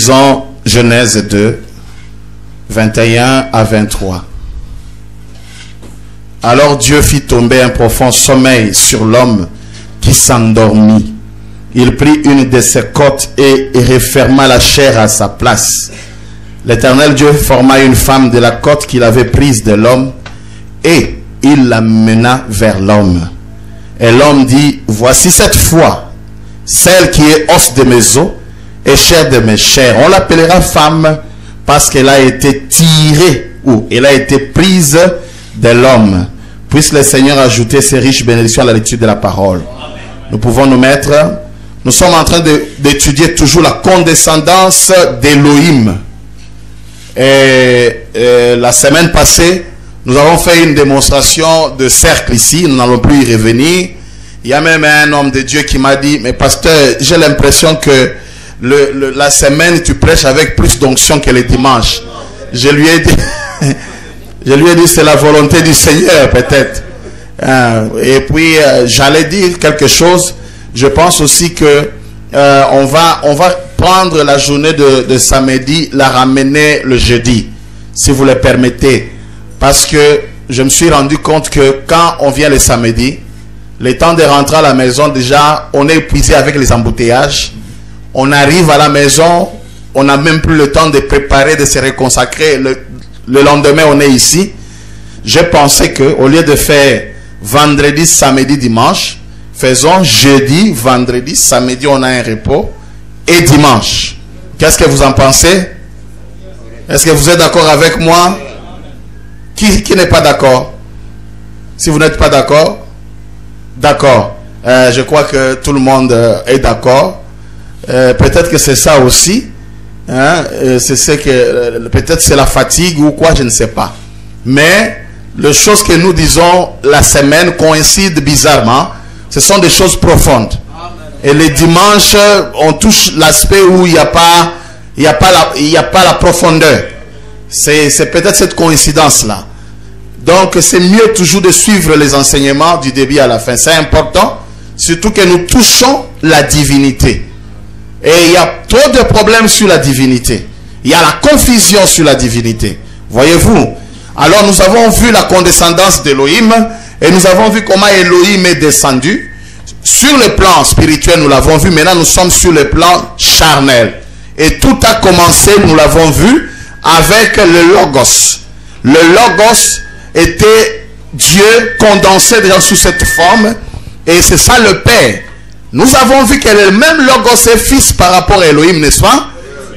Lisons Genèse 2, 21 à 23. Alors Dieu fit tomber un profond sommeil sur l'homme qui s'endormit. Il prit une de ses côtes et referma la chair à sa place. L'Éternel Dieu forma une femme de la côte qu'il avait prise de l'homme et il la mena vers l'homme. Et l'homme dit, voici cette fois, celle qui est os de mes os et chair de mes chairs. On l'appellera femme parce qu'elle a été tirée ou elle a été prise de l'homme. Puisse le Seigneur ajouter ses riches bénédictions à la lecture de la parole. Nous pouvons nous mettre. Nous sommes en train d'étudier toujours la condescendance d'Élohim. Et la semaine passée, nous avons fait une démonstration de cercle ici. Nous n'allons plus y revenir. Il y a même un homme de Dieu qui m'a dit, mais pasteur, j'ai l'impression que la semaine, tu prêches avec plus d'onction que les dimanches. Je lui ai dit, c'est la volonté du Seigneur peut-être. Et puis, j'allais dire quelque chose. Je pense aussi que on va prendre la journée de samedi, la ramener le jeudi, si vous le permettez. Parce que je me suis rendu compte que quand on vient le samedi, le temps de rentrer à la maison, déjà, on est épuisé avec les embouteillages. On arrive à la maison, on n'a même plus le temps de préparer, de se reconsacrer. Le lendemain, on est ici. J'ai pensé qu'au lieu de faire vendredi, samedi, dimanche, faisons jeudi, vendredi, samedi, on a un repos, et dimanche. Qu'est-ce que vous en pensez? Est-ce que vous êtes d'accord avec moi? Qui n'est pas d'accord? Si vous n'êtes pas d'accord, d'accord. Je crois que tout le monde est d'accord. Peut-être que c'est ça aussi. Hein? Peut-être c'est la fatigue ou quoi, je ne sais pas. Mais les choses que nous disons la semaine coïncident bizarrement. Ce sont des choses profondes. Et les dimanches, on touche l'aspect où il n'y a pas la profondeur. C'est peut-être cette coïncidence-là. Donc, c'est mieux toujours de suivre les enseignements du début à la fin. C'est important, surtout que nous touchons la divinité. Et il y a trop de problèmes sur la divinité. Il y a la confusion sur la divinité. Voyez-vous? Alors, nous avons vu la condescendance d'Élohim et nous avons vu comment Élohim est descendu. Sur le plan spirituel, nous l'avons vu. Maintenant, nous sommes sur le plan charnel. Et tout a commencé, nous l'avons vu, avec le Logos. Le Logos était Dieu condensé déjà sous cette forme. Et c'est ça le Père. Nous avons vu que le même Logos est fils par rapport à Elohim, n'est-ce pas?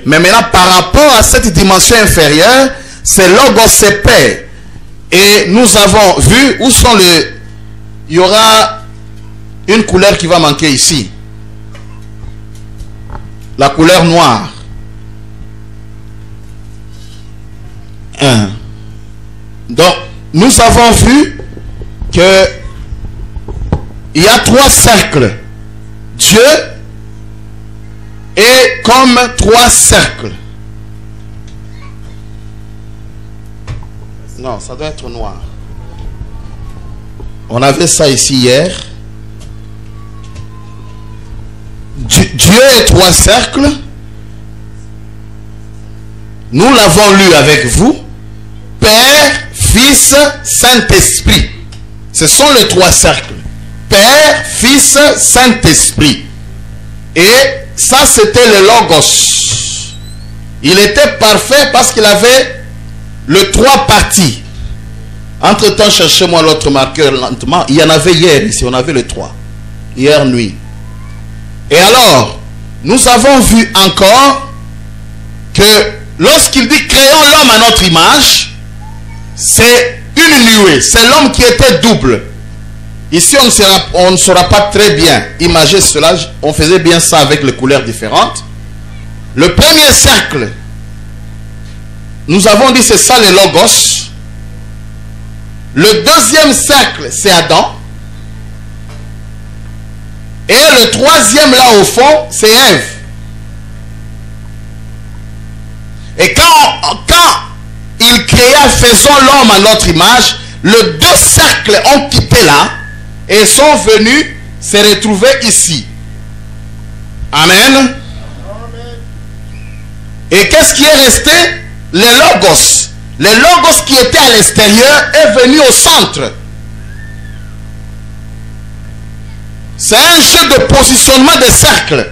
Mais maintenant, par rapport à cette dimension inférieure, c'est Logos, c'est Père. Et nous avons vu où sont les... Il y aura une couleur qui va manquer ici. La couleur noire. Donc, nous avons vu que il y a trois cercles. Dieu est comme trois cercles. Non, ça doit être noir. On avait ça ici hier. Dieu est trois cercles. Nous l'avons lu avec vous. Père, Fils, Saint-Esprit. Ce sont les trois cercles. Père, Fils, Saint-Esprit. Et ça, c'était le Logos. Il était parfait parce qu'il avait les trois parties. Entre-temps, cherchez-moi l'autre marqueur lentement. Il y en avait hier ici. On avait les trois. Hier nuit. Et alors, nous avons vu encore que lorsqu'il dit créons l'homme à notre image, c'est une nuée. C'est l'homme qui était double. Ici, on ne saura pas très bien imager cela. On faisait bien ça avec les couleurs différentes. Le premier cercle, nous avons dit c'est ça le Logos. Le deuxième cercle, c'est Adam. Et le troisième là au fond, c'est Ève. Et quand il créa, faisons l'homme à notre image, les deux cercles ont quitté là et sont venus se retrouver ici. Amen. Et qu'est-ce qui est resté? Le logos. Le logos qui était à l'extérieur est venu au centre. C'est un jeu de positionnement de cercle.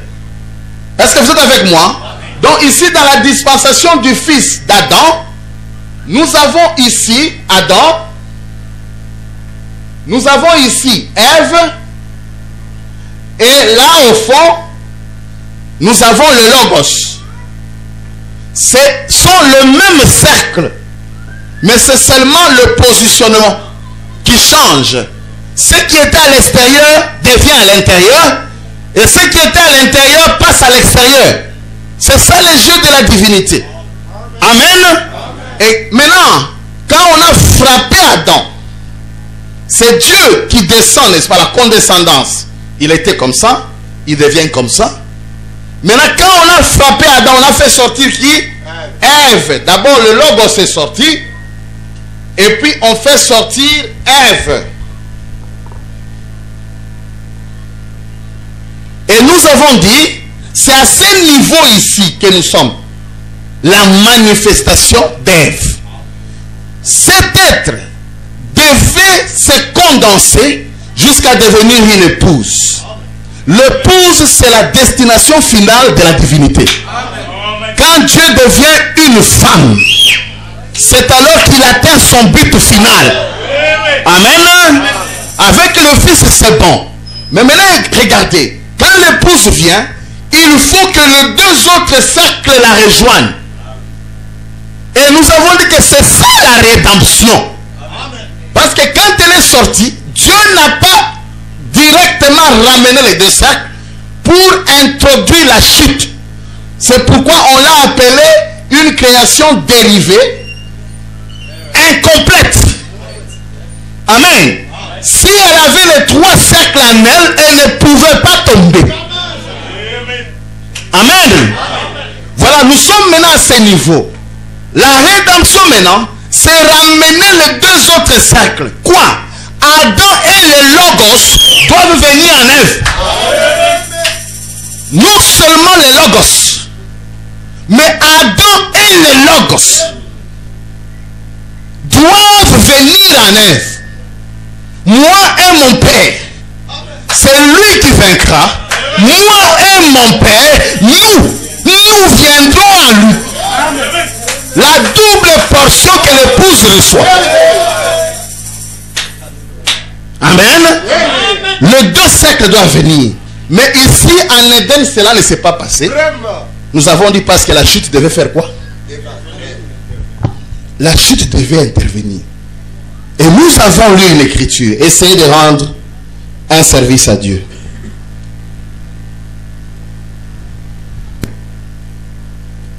Est-ce que vous êtes avec moi? Donc ici, dans la dispensation du fils d'Adam, nous avons ici Adam, nous avons ici Ève, et là au fond, nous avons le logos. Ce sont le même cercle, mais c'est seulement le positionnement qui change. Ce qui était à l'extérieur devient à l'intérieur, et ce qui était à l'intérieur passe à l'extérieur. C'est ça le jeu de la divinité. Amen. Et maintenant, quand on a frappé Adam, c'est Dieu qui descend, n'est-ce pas, la condescendance. Il était comme ça, il devient comme ça. Maintenant, quand on a frappé Adam, on a fait sortir qui? Ève. D'abord, le logos est sorti, et puis on fait sortir Ève. Et nous avons dit, c'est à ce niveau ici que nous sommes. La manifestation d'Ève. Cet être devait se condenser jusqu'à devenir une épouse. L'épouse, c'est la destination finale de la divinité. Quand Dieu devient une femme, c'est alors qu'il atteint son but final. Amen. Avec le fils, c'est bon. Mais maintenant, regardez. Quand l'épouse vient, il faut que les deux autres cercles la rejoignent. Et nous avons dit que c'est ça la rédemption. Parce que quand elle est sortie, Dieu n'a pas directement ramené les deux cercles pour introduire la chute. C'est pourquoi on l'a appelé une création dérivée, incomplète. Amen. Si elle avait les trois cercles en elle, elle ne pouvait pas tomber. Amen. Voilà, nous sommes maintenant à ce niveau. La rédemption maintenant, c'est ramener les deux autres cercles. Quoi? Adam et le logos doivent venir en Ève. Non seulement le logos, mais Adam et le logos doivent venir en Ève. Moi et mon Père, c'est lui qui vaincra. Moi et mon Père, nous viendrons à lui. La double portion que l'épouse reçoit. Amen. Les deux cercles doivent venir. Mais ici, en Éden, cela ne s'est pas passé. Nous avons dit parce que la chute devait faire quoi? La chute devait intervenir. Et nous avons lu une écriture. Essayez de rendre un service à Dieu.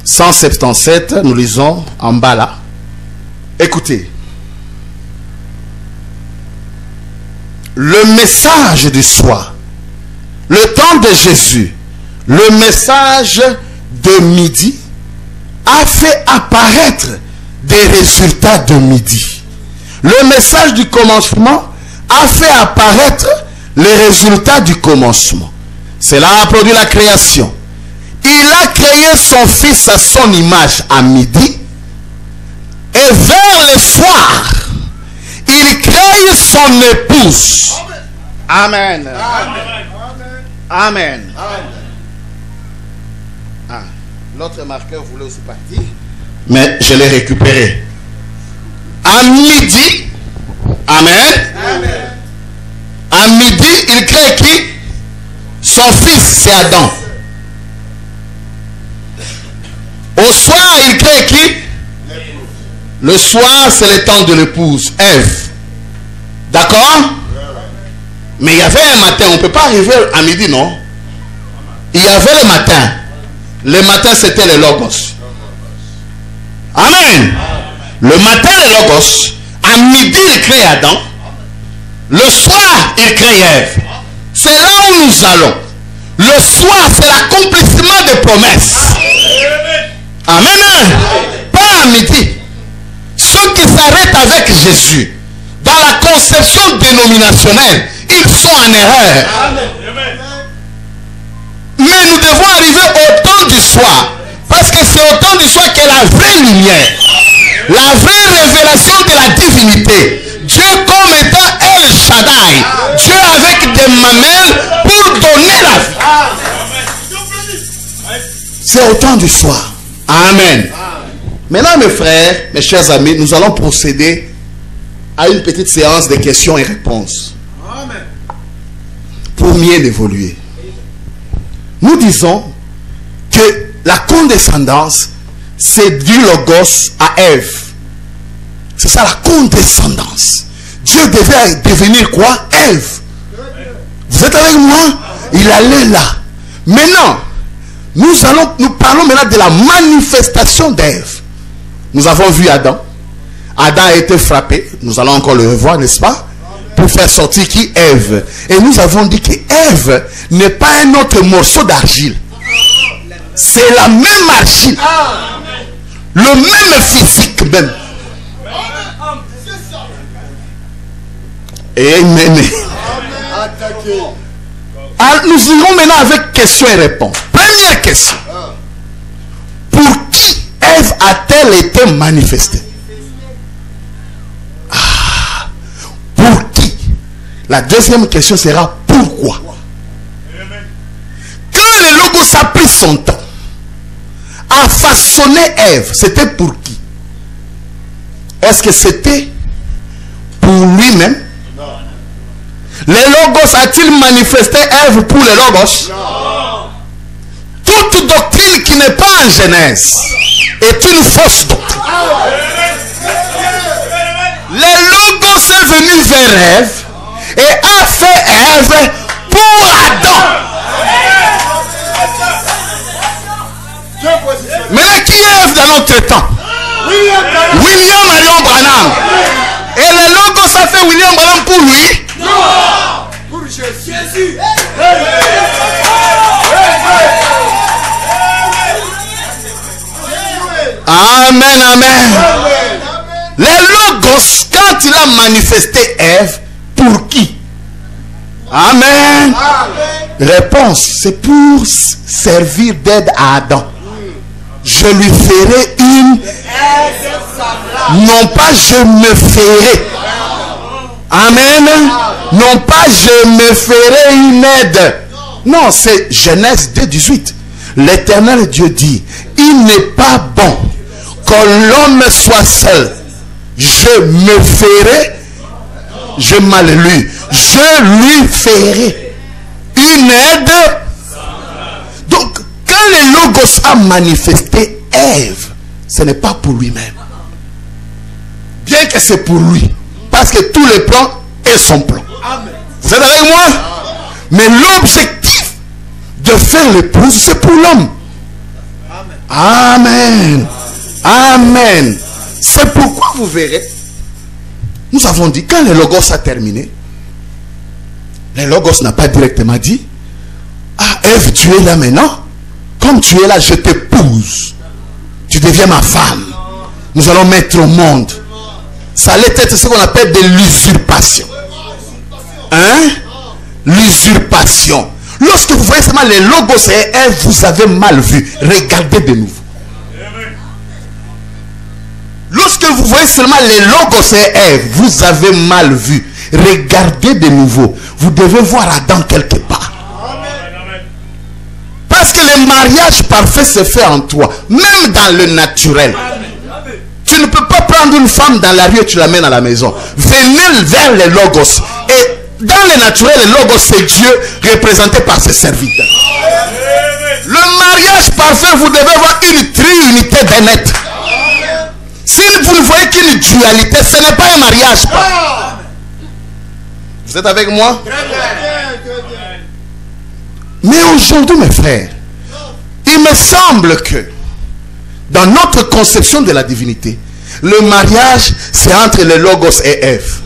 « 177, nous lisons en bas là. Écoutez. Le message du soir, le temps de Jésus, le message de midi a fait apparaître des résultats de midi. Le message du commencement a fait apparaître les résultats du commencement. Cela a produit la création. Il a créé son fils à son image à midi. Et vers le soir, il crée son épouse. Amen. Amen. Ah, l'autre marqueur voulait aussi partir, mais je l'ai récupéré. À midi, amen. À midi, il crée qui? Son fils, c'est Adam. Au soir, il crée qui? Le soir, c'est le temps de l'épouse, Ève. D'accord? Mais il y avait un matin, on ne peut pas arriver à midi, non? Il y avait le matin. Le matin, c'était le logos. Amen. Le matin, le logos. À midi, il crée Adam. Le soir, il crée Ève. C'est là où nous allons. Le soir, c'est l'accomplissement des promesses. Amen. Pas à midi. Ceux qui s'arrêtent avec Jésus dans la conception dénominationnelle, ils sont en erreur. Mais nous devons arriver au temps du soir. Parce que c'est au temps du soir que la vraie lumière, la vraie révélation de la divinité, Dieu comme étant El Shaddai, Dieu avec des mamelles pour donner la vie. C'est au temps du soir. Amen. Maintenant mes frères, mes chers amis, nous allons procéder à une petite séance de questions et réponses. Pour mieux évoluer. Nous disons que la condescendance, c'est du Logos à Ève. C'est ça la condescendance. Dieu devait devenir quoi? Ève. Vous êtes avec moi? Il allait là. Maintenant, nous parlons maintenant de la manifestation d'Ève. Nous avons vu Adam. Adam a été frappé. Nous allons encore le revoir, n'est-ce pas? Pour faire sortir qui? Ève. Et nous avons dit que Ève n'est pas un autre morceau d'argile. C'est la même argile. Le même physique même. Amen. Alors, nous irons maintenant avec questions et réponses. Première question. Pour qui Ève a-t-elle été manifestée? Pour qui? La deuxième question sera pourquoi? Quand le Logos a pris son temps à façonner Ève, c'était pour qui? Est-ce que c'était pour lui-même? Le Logos a-t-il manifesté Ève pour le Logos? Non. Toute doctrine qui n'est pas en Genèse est une fausse doctrine. Le Logos est venu vers Ève et a fait Ève pour Adam. Mais qui est Ève dans notre temps? William Marion Branham. Et le Logos a fait William Branham pour lui? Non. Pour Jésus. Amen, amen. Le Logos, quand il a manifesté Ève, pour qui? Amen. Réponse, c'est pour servir d'aide à Adam. Je lui ferai une. Non pas je me ferai. Amen. Non pas je me ferai une aide. Non, c'est Genèse 2:18. L'Éternel Dieu dit, il n'est pas bon que l'homme soit seul. Je me ferai, je mal lu, je lui ferai une aide. Donc, quand le Logos a manifesté Ève, ce n'est pas pour lui-même. Bien que c'est pour lui. Parce que tous les plans est son plan. Vous êtes avec moi? Mais l'objectif de faire l'épouse, c'est pour l'homme. Amen. Amen. C'est pourquoi vous verrez, nous avons dit, quand le Logos a terminé, le Logos n'a pas directement dit, ah Ève, tu es là maintenant. Comme tu es là, je t'épouse. Tu deviens ma femme. Nous allons mettre au monde. Ça allait être ce qu'on appelle de l'usurpation. Hein? L'usurpation. Lorsque vous voyez seulement les Logos et Ève, vous avez mal vu. Regardez de nouveau. Lorsque vous voyez seulement les Logos et Ève, vous avez mal vu. Regardez de nouveau. Vous devez voir Adam quelque part. Parce que le mariage parfait se fait en toi. Même dans le naturel. Tu ne peux pas prendre une femme dans la rue et tu l'amènes à la maison. Venez vers les Logos. Et dans le naturel, le Logos, c'est Dieu représenté par ses serviteurs. Le mariage parfait, vous devez voir une triunité d'être. Si vous ne voyez qu'une dualité, ce n'est pas un mariage parfait. Vous êtes avec moi? Mais aujourd'hui, mes frères, il me semble que dans notre conception de la divinité, le mariage, c'est entre le Logos et Ève.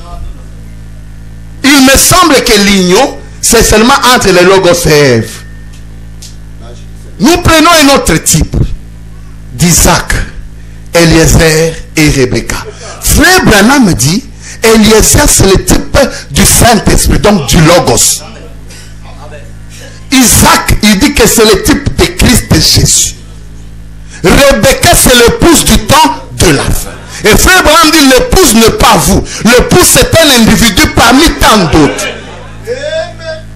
Il me semble que l'union, c'est seulement entre le Logos et Ève. Nous prenons un autre type d'Isaac, Eliezer et Rebecca. Frère Branham me dit, Eliezer, c'est le type du Saint-Esprit, donc du Logos. Isaac, il dit que c'est le type de Christ Jésus. Rebecca, c'est l'épouse du temps de la fin. Et frère Abraham dit, l'épouse n'est pas vous. L'épouse, c'est un individu parmi tant d'autres.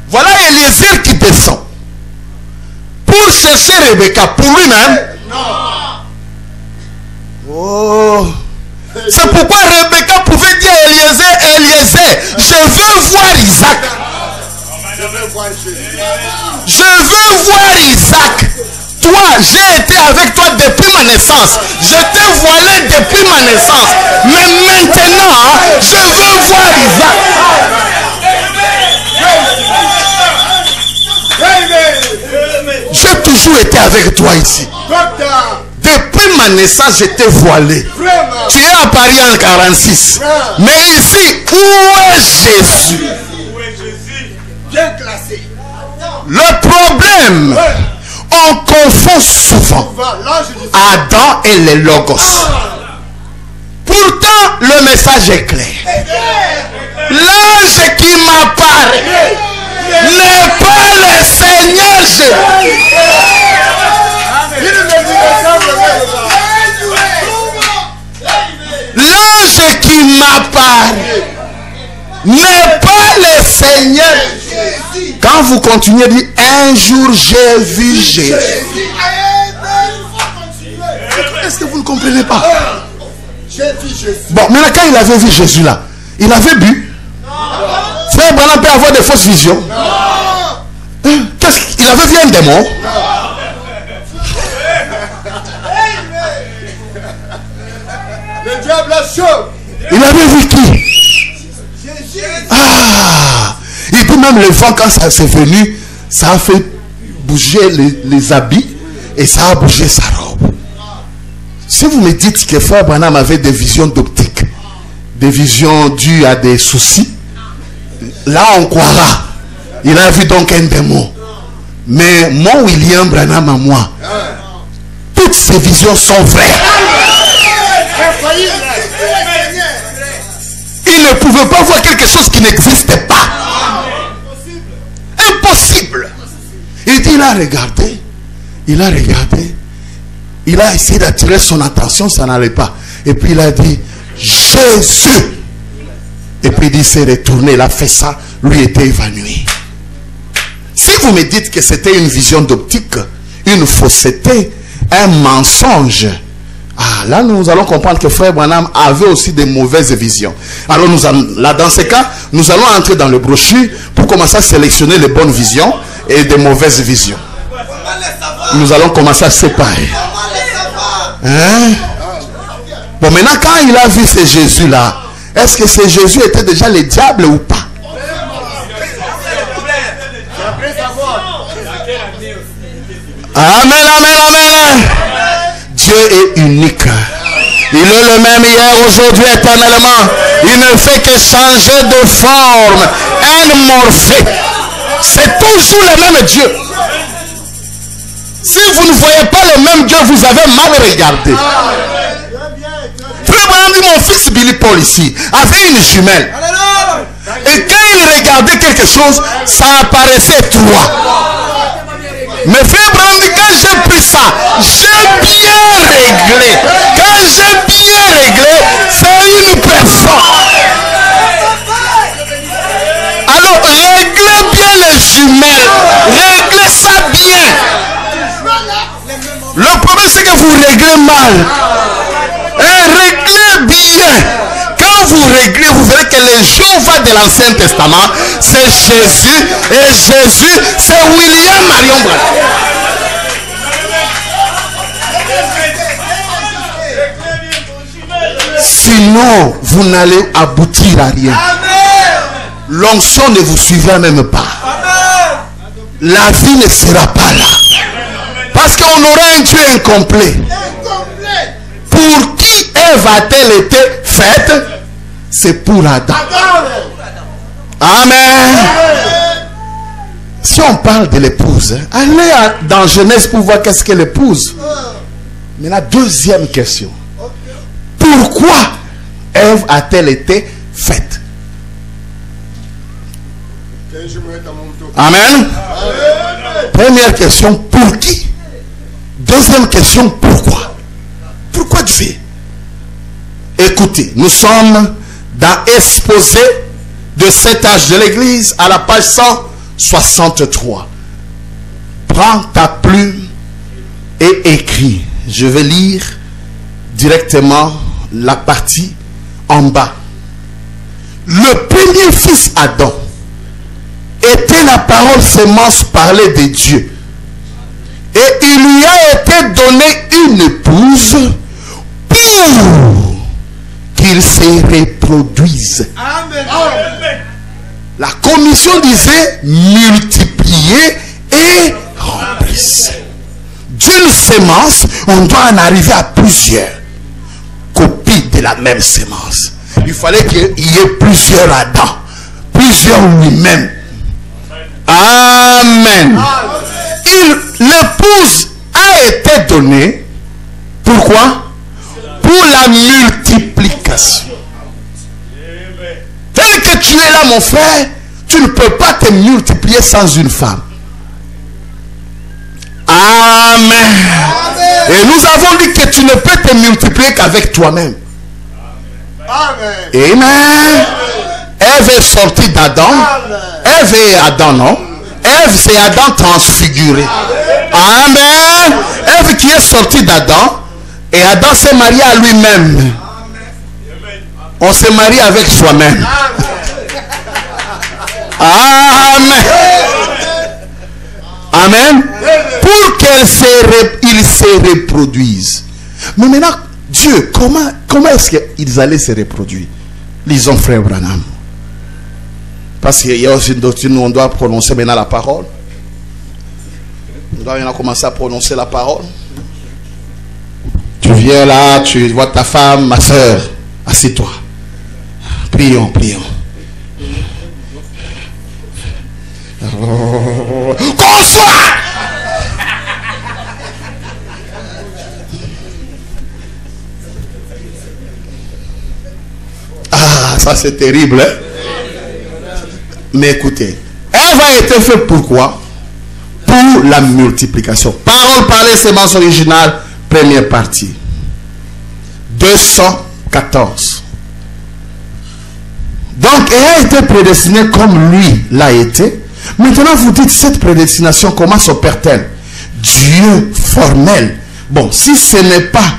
Voilà Eliezer qui descend pour chercher Rebecca pour lui-même. Oh. C'est pourquoi Rebecca pouvait dire à Eliezer, Eliezer, je veux voir Isaac. Je veux voir Isaac. Toi, j'ai été avec toi depuis ma naissance. Je t'ai voilé depuis ma naissance. Mais maintenant, je veux voir Isaac. J'ai toujours été avec toi ici. Depuis ma naissance, je t'ai voilé. Tu es à Paris en 46. Mais ici, où est Jésus? Bien classé. Le problème, on confond souvent Adam et les Logos. Pourtant, le message est clair. L'ange qui m'apparaît n'est pas le Seigneur Jésus. L'ange qui m'apparaît n'est pas le Seigneur. Quand vous continuez à dire un jour j'ai vu Jésus. Est-ce que vous ne comprenez pas? Bon, maintenant quand il avait vu Jésus là, il avait bu. Frère Branham peut avoir des fausses visions. Qu'est-ce qu'il avait vu un démon? Le diable a chaud. Il avait vu qui? Ah! Et puis même le vent, quand ça s'est venu, ça a fait bouger les habits et ça a bougé sa robe. Si vous me dites que frère Branham avait des visions d'optique, des visions dues à des soucis, là on croira. Il a vu donc un démon. Mais mon William Branham à moi, toutes ces visions sont vraies. Il ne pouvait pas voir quelque chose qui n'existait pas. Impossible. Il a regardé. Il a regardé. Il a essayé d'attirer son attention, ça n'allait pas. Et puis il a dit, Jésus. Et puis il s'est retourné, il a fait ça, lui était évanoui. Si vous me dites que c'était une vision d'optique, une fausseté, un mensonge, ah, là nous allons comprendre que frère Branham avait aussi des mauvaises visions. Alors nous allons, là dans ce cas, nous allons entrer dans le brochure pour commencer à sélectionner les bonnes visions et des mauvaises visions. Nous allons commencer à séparer. Hein? Bon, maintenant quand il a vu ce Jésus là, est-ce que ce Jésus était déjà le diable ou pas? Amen, amen, amen. Dieu est unique. Il est le même hier, aujourd'hui, éternellement. Il ne fait que changer de forme. Un morphée. C'est toujours le même Dieu. Si vous ne voyez pas le même Dieu, vous avez mal regardé. Frère Branham dit, mon fils Billy Paul ici avait une jumelle. Et quand il regardait quelque chose, ça apparaissait trois. Mais frère Branham dit, quand j'ai pris ça, j'ai bien réglé. Quand j'ai bien réglé, c'est une personne. Alors réglez bien les jumelles. Réglez ça bien. Le problème c'est que vous réglez mal. Réglez bien. Quand vous réglez, vous verrez que les Jéhovah de l'Ancien Testament, c'est Jésus. Et Jésus, c'est William Marion Branham. Sinon, vous n'allez aboutir à rien. L'onction ne vous suivra même pas. La vie ne sera pas là. Parce qu'on aura un Dieu incomplet. Pour qui Ève a-t-elle été faite? C'est pour Adam. Amen. Si on parle de l'épouse, allez dans Genèse pour voir qu'est-ce qu'est l'épouse. Maintenant, deuxième question. Pourquoi Ève a-t-elle été faite? Amen. Première question, pour qui? Deuxième question, pourquoi? Pourquoi Dieu? Écoutez, nous sommes dans Exposé de cet âge de l'église à la page 163. Prends ta plume et écris. Je vais lire directement la partie en bas. Le premier fils Adam était la parole sémence parlée de Dieu. Et il lui a été donné une épouse pour qu'il se reproduise. Amen. La commission disait multiplier et remplissez. D'une sémence, on doit en arriver à plusieurs copies de la même sémence. Il fallait qu'il y ait plusieurs Adam, plusieurs lui-même. Amen. L'épouse a été donnée. Pourquoi? Pour la multiplication. Tel que tu es là, mon frère, tu ne peux pas te multiplier sans une femme. Amen. Et nous avons dit que tu ne peux te multiplier qu'avec toi-même. Amen. Amen. Ève est sortie d'Adam. Ève est Adam, non? Ève, c'est Adam transfiguré. Amen. Ève qui est sortie d'Adam. Et Adam s'est marié à lui-même. On s'est marié avec soi-même. Amen. Amen. Pour qu'il se reproduise. Mais maintenant, Dieu, comment est-ce qu'ils allaient se reproduire? Lisons frère Branham. Parce qu'il y a aussi une doctrine où on doit prononcer maintenant la parole. On doit maintenant commencer à prononcer la parole. Tu viens là, tu vois ta femme, ma soeur. Assieds-toi. Prions, prions. Conçois! Ah, ça c'est terrible, hein? Mais écoutez, Ève a été faite pourquoi? Pour la multiplication. Parole parlée, sémence originale, première partie. 214. Donc, elle a été prédestinée comme lui l'a été. Maintenant, vous dites, cette prédestination, comment s'opère-t-elle? Dieu formel. Bon, si ce n'est pas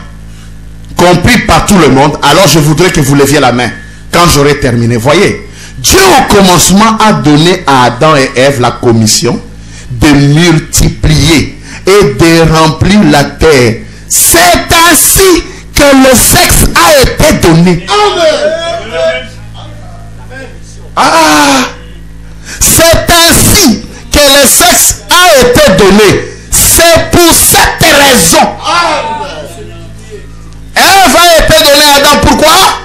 compris par tout le monde, alors je voudrais que vous leviez la main quand j'aurai terminé. Voyez, Dieu au commencement a donné à Adam et Ève la commission de multiplier et de remplir la terre. C'est ainsi que le sexe a été donné. Amen. Ah, c'est ainsi que le sexe a été donné. C'est pour cette raison. Ève a été donnée à Adam. Pourquoi?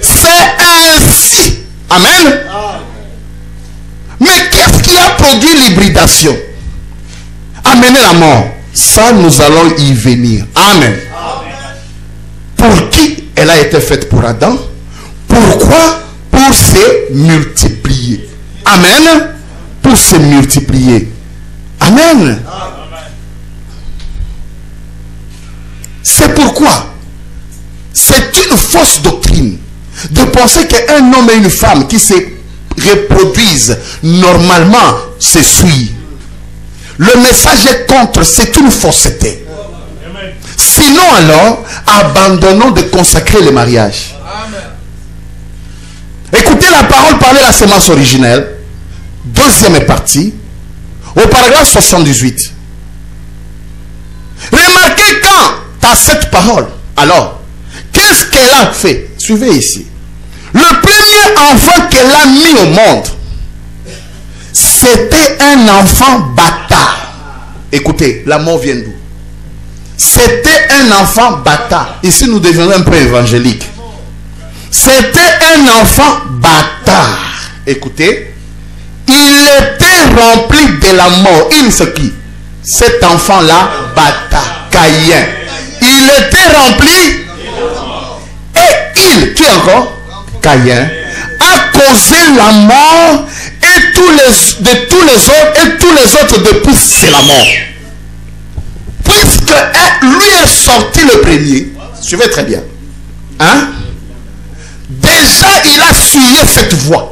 C'est ainsi. Amen. Mais qu'est-ce qui a produit l'hybridation? Amener la mort. Ça, nous allons y venir. Amen. Pour qui elle a été faite? Pour Adam. Pourquoi? Pour se multiplier. Amen. Pour se multiplier. Amen. C'est pourquoi c'est une fausse doctrine de penser qu'un homme et une femme qui se reproduisent normalement se suivent. Le message est contre, c'est une fausseté. Sinon alors, abandonnons de consacrer le mariage. Écoutez la parole parlée la sémence originelle, deuxième partie, au paragraphe 78. Remarquez quand à cette parole, alors, qu'est-ce qu'elle a fait? Suivez ici. Le premier enfant qu'elle a mis au monde, c'était un enfant bâtard. Écoutez, la mort vient d'où? C'était un enfant bâtard. Ici, nous devenons un peu évangéliques. C'était un enfant bâtard. Écoutez, il était rempli de la mort. Il c'est qui? Cet enfant-là, bâtard, Caïn. Il était rempli. Et il, qui encore? Caïn, a causé la mort et tous les autres, depuis c'est la mort. Voyez lui est sorti le premier, suivez très bien, hein? Déjà il a suivi cette voie.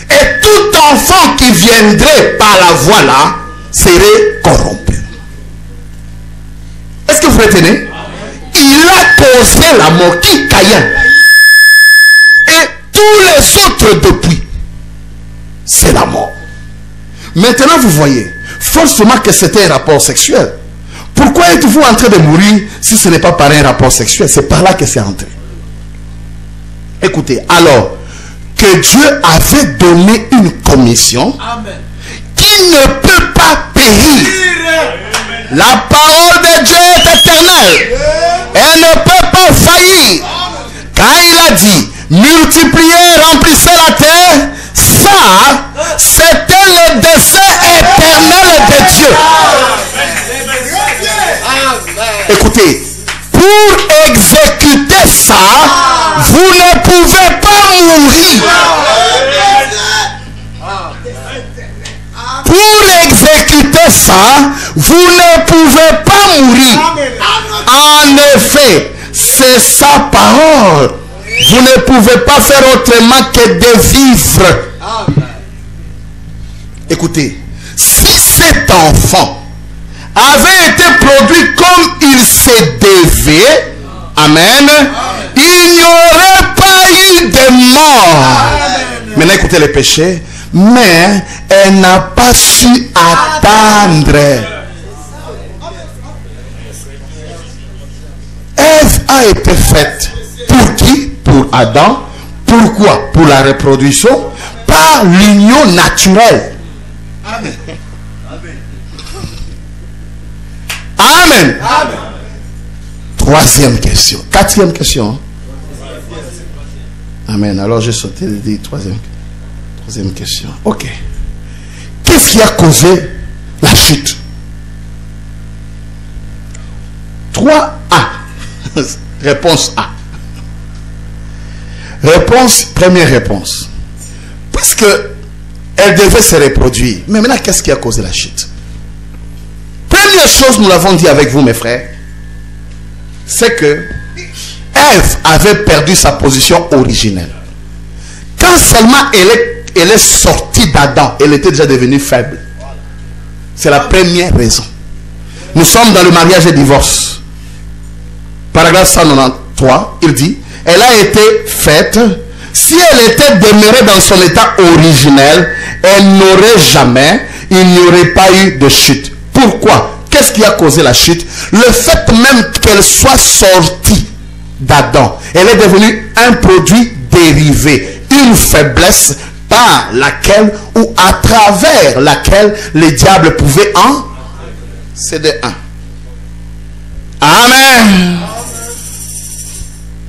Et tout enfant qui viendrait par la voie là serait corrompu. Est-ce que vous retenez? Il a causé la mort, qui? Caïn. Et tous les autres depuis, c'est la mort. Maintenant vous voyez, forcément que c'était un rapport sexuel. Pourquoi êtes-vous en train de mourir si ce n'est pas par un rapport sexuel? C'est par là que c'est entré. Écoutez, alors que Dieu avait donné une commission qui ne peut pas périr. La parole de Dieu est éternelle. Elle ne peut pas faillir. Quand il a dit, multipliez, remplissez la terre, ça, c'était le dessein éternel de Dieu. Écoutez, pour exécuter ça, vous ne pouvez pas mourir. Pour exécuter ça, vous ne pouvez pas mourir. En effet, c'est sa parole. Vous ne pouvez pas faire autrement que de vivre. Écoutez, si cet enfant avait été produit comme il se devait, amen, il n'y aurait pas eu de mort. Maintenant écoutez le péché, mais elle n'a pas su attendre. Ève a été faite pour qui? Pour Adam. Pourquoi? Pour la reproduction, par l'union naturelle. Amen. Amen. Amen. Troisième question. Quatrième question. Amen. Alors j'ai sauté le dit troisième question. Ok. Qu'est-ce qui a causé la chute? 3A. Réponse A. Première réponse. Puisque elle devait se reproduire. Mais maintenant, qu'est-ce qui a causé la chute? Première chose, nous l'avons dit avec vous, mes frères, c'est que Ève avait perdu sa position originelle. Quand seulement elle est sortie d'Adam, elle était déjà devenue faible. C'est la première raison. Nous sommes dans le mariage et divorce. Paragraphe 193, il dit, elle a été faite, si elle était demeurée dans son état originel, elle n'aurait jamais, il n'y aurait pas eu de chute. Pourquoi? Qu'est-ce qui a causé la chute? Le fait même qu'elle soit sortie d'Adam, elle est devenue un produit dérivé, une faiblesse par laquelle ou à travers laquelle les diables pouvaient en... C'est de 1. Amen.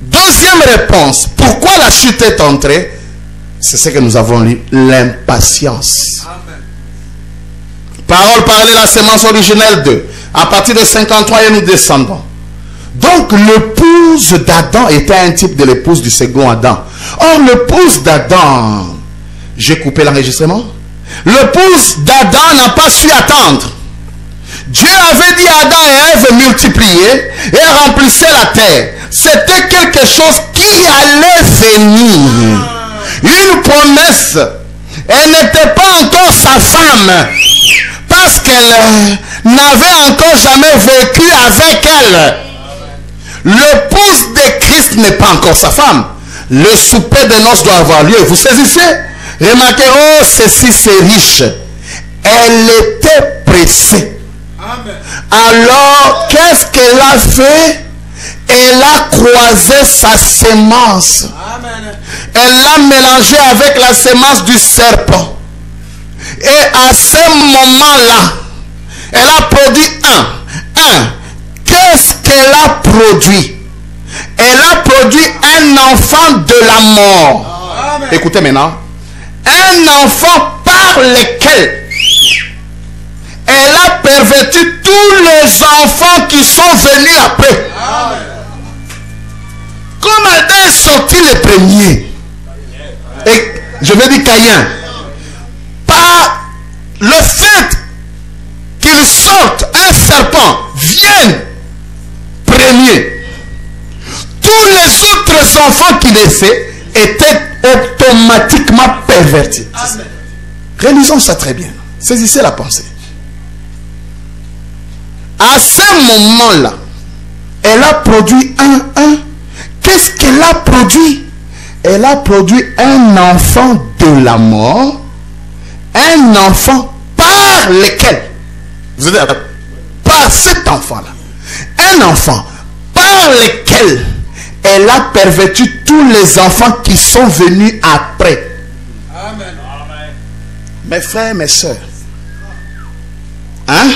Deuxième réponse. Pourquoi la chute est entrée? C'est ce que nous avons lu. L'impatience. Parole parlée, la sémence originelle 2. À partir de 53 et nous descendons. Donc l'épouse d'Adam était un type de l'épouse du second Adam. Or l'épouse d'Adam, j'ai coupé l'enregistrement. L'épouse d'Adam n'a pas su attendre. Dieu avait dit à Adam et Ève multiplier et remplissez la terre. C'était quelque chose qui allait venir. Une promesse. Elle n'était pas encore sa femme. Parce qu'elle n'avait encore jamais vécu avec elle. L'épouse de Christ n'est pas encore sa femme. Le souper de noces doit avoir lieu. Vous saisissez? Remarquez, oh, ceci c'est riche. Elle était pressée. Amen. Alors, qu'est-ce qu'elle a fait? Elle a croisé sa sémence. Amen. Elle l'a mélangée avec la sémence du serpent. Et à ce moment-là, elle a produit un. Qu'est-ce qu'elle a produit? Elle a produit un enfant de la mort. Amen. Écoutez maintenant. Un enfant par lequel elle a perverti tous les enfants qui sont venus après. Amen. Comme elle est sortie le premier, et je vais dire Caïn, par le fait qu'il sorte un serpent premier, tous les autres enfants qui naissaient étaient automatiquement pervertis. Réalisons ça très bien. Saisissez la pensée. À ce moment-là, elle a produit Qu'est-ce qu'elle a produit? Elle a produit un enfant de la mort, un enfant par lequel, vous êtes d'accord, par cet enfant-là, un enfant par lequel elle a perverti tous les enfants qui sont venus après. Amen. Mes frères, mes soeurs, hein?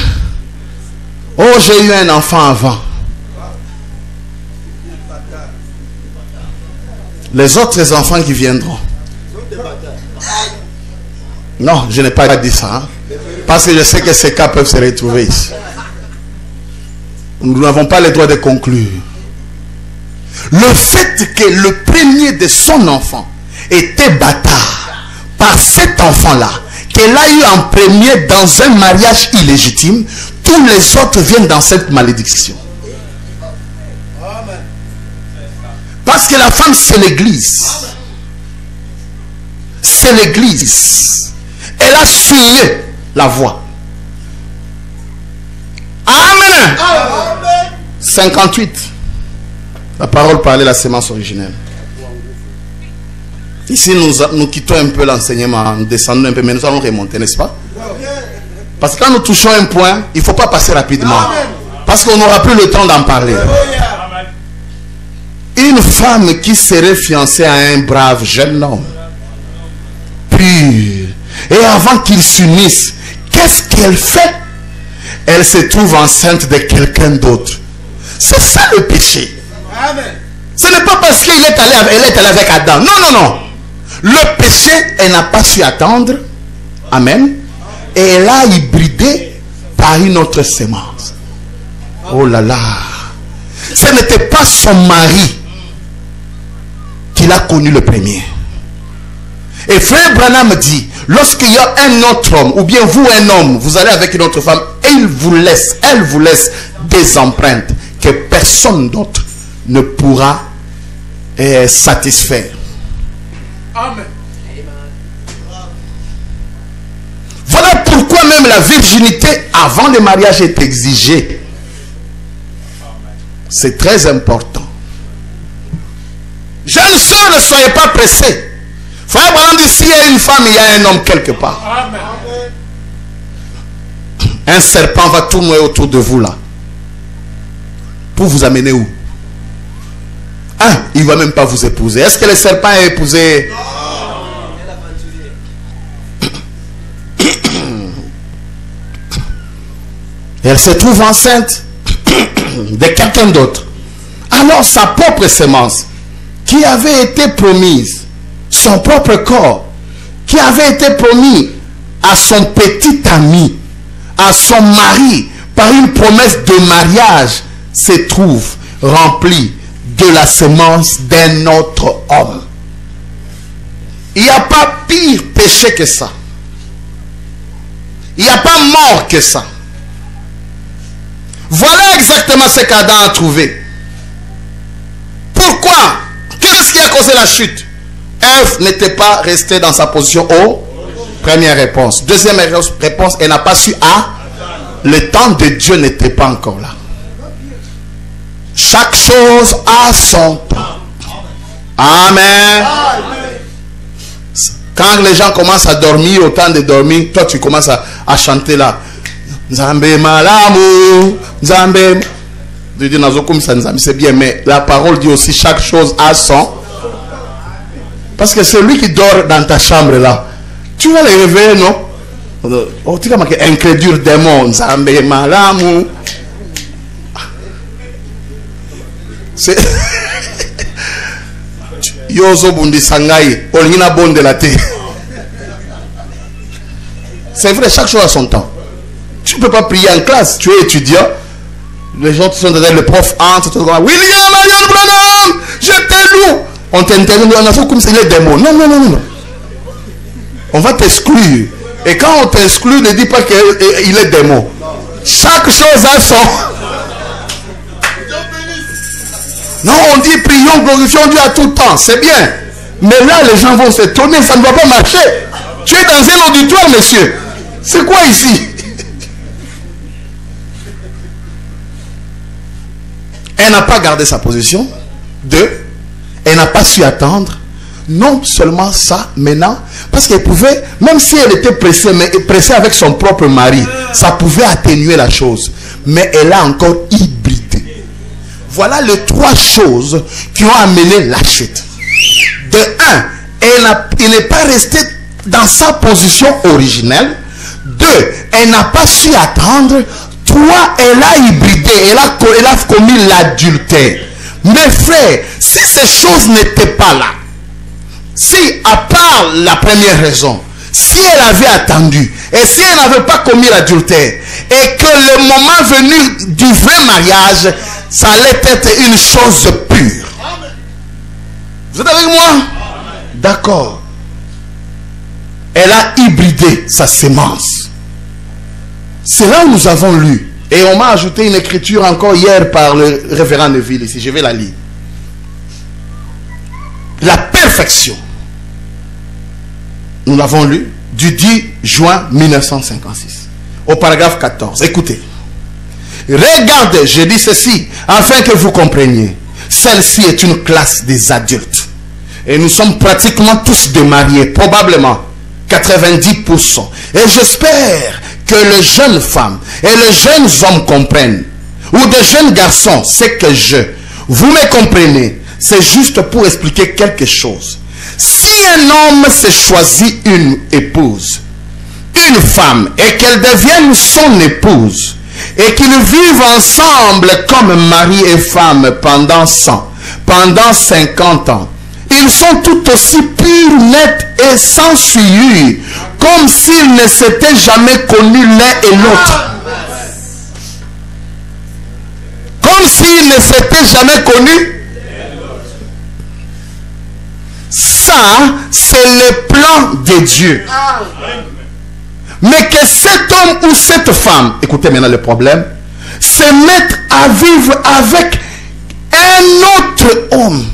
Oh, j'ai eu un enfant avant. Les autres enfants qui viendront. Non, je n'ai pas dit ça. Hein? Parce que je sais que ces cas peuvent se retrouver ici. Nous n'avons pas le droit de conclure. Le fait que le premier de son enfant était bâtard par cet enfant-là, qu'elle a eu en premier dans un mariage illégitime, tous les autres viennent dans cette malédiction. Parce que la femme, c'est l'église. C'est l'église. Elle a suivi la voie. Amen. 58. La parole parlait la sémence originelle. Ici, nous quittons un peu l'enseignement, nous descendons un peu, mais nous allons remonter, n'est-ce pas? Parce que quand nous touchons un point, il ne faut pas passer rapidement. Parce qu'on n'aura plus le temps d'en parler. Une femme qui serait fiancée à un brave jeune homme, pur, et avant qu'ils s'unissent, qu'est-ce qu'elle fait? Elle se trouve enceinte de quelqu'un d'autre. C'est ça le péché. Amen. Ce n'est pas parce qu'elle est allée avec Adam. Non, non, non. Le péché, elle n'a pas su attendre. Amen. Et elle a hybridé par une autre sémence. Oh là là. Ce n'était pas son mari qu'il a connu le premier. Et frère Branham dit, lorsqu'il y a un autre homme, ou bien vous un homme, vous allez avec une autre femme, et elle vous laisse des empreintes que personne d'autre ne pourra satisfaire. Amen. Voilà pourquoi même la virginité avant le mariage est exigée. C'est très important. Jeunes sœurs, ne soyez pas pressés. Frère Branham dit, s'il y a une femme, il y a un homme quelque part. Amen. Un serpent va tourner autour de vous là. Pour vous amener où? Il ne va même pas vous épouser. Est-ce que le serpent a épousé? Elle se trouve enceinte de quelqu'un d'autre. Alors sa propre sémence, qui avait été promise, son propre corps, qui avait été promis à son petit ami, à son mari, par une promesse de mariage, se trouve rempli de la sémence d'un autre homme. Il n'y a pas pire péché que ça. Il n'y a pas mort que ça. Voilà exactement ce qu'Adam a trouvé. Pourquoi? Qu'est-ce qui a causé la chute? Ève n'était pas restée dans sa position haut. Première réponse. Deuxième réponse, elle n'a pas su le temps de Dieu n'était pas encore là. Chaque chose a son temps. Amen. Quand les gens commencent à dormir, au temps de dormir, toi tu commences à chanter là. Nzambe malamu, Nzambe. C'est bien, mais la parole dit aussi chaque chose a son. Parce que celui qui dort dans ta chambre là, tu vas le réveiller, non? Oh, tu vas marquer incrédule démon, Nzambe malamu. C'est Yozo bundi sangai, olina bon de la terre. C'est vrai, chaque chose a son temps. Tu ne peux pas prier en classe, tu es étudiant. Les gens sont derrière, le prof entre, William Branham, je t'ai loué. On t'intervient, on a fait comme s'il est démon. Non, non, non, non. On va t'exclure. Et quand on t'exclut, ne dis pas qu'il est démon. Chaque chose a son. Non, on dit prions, glorifions Dieu à tout temps. C'est bien. Mais là, les gens vont s'étonner. Ça ne va pas marcher. Tu es dans un auditoire, monsieur. C'est quoi ici? Elle n'a pas gardé sa position. 2. Elle n'a pas su attendre. Non seulement ça, maintenant, parce qu'elle pouvait, même si elle était pressée, mais pressée avec son propre mari, ça pouvait atténuer la chose. Mais elle a encore hybridé. Voilà les 3 choses qui ont amené la chute. De 1, elle n'est pas restée dans sa position originelle. 2, elle n'a pas su attendre. 3, elle a hybridé, elle a commis l'adultère. Mes frères, si ces choses n'étaient pas là, si à part la première raison, si elle avait attendu, et si elle n'avait pas commis l'adultère, et que le moment venu du vrai mariage, ça allait être une chose pure. Vous êtes avec moi? D'accord. Elle a hybridé sa sémence. C'est là où nous avons lu. Et on m'a ajouté une écriture encore hier par le révérend Neville ici. Je vais la lire. La perfection. Nous l'avons lu du 10 juin 1956. Au paragraphe 14. Écoutez. Regardez, je dis ceci, afin que vous compreniez. Celle-ci est une classe des adultes. Et nous sommes pratiquement tous des mariés, probablement 90%. Et j'espère que les jeunes femmes et les jeunes hommes comprennent, ou des jeunes garçons, c'est que vous me comprenez, c'est juste pour expliquer quelque chose. Si un homme se choisit une épouse, une femme, et qu'elle devienne son épouse, et qu'ils vivent ensemble comme mari et femme pendant 100, pendant 50 ans, ils sont tout aussi purs, nets et sans souillure, comme s'ils ne s'étaient jamais connus l'un et l'autre. Comme s'ils ne s'étaient jamais connus. Ça, c'est le plan de Dieu. Mais que cet homme ou cette femme, écoutez maintenant le problème, se mette à vivre avec un autre homme.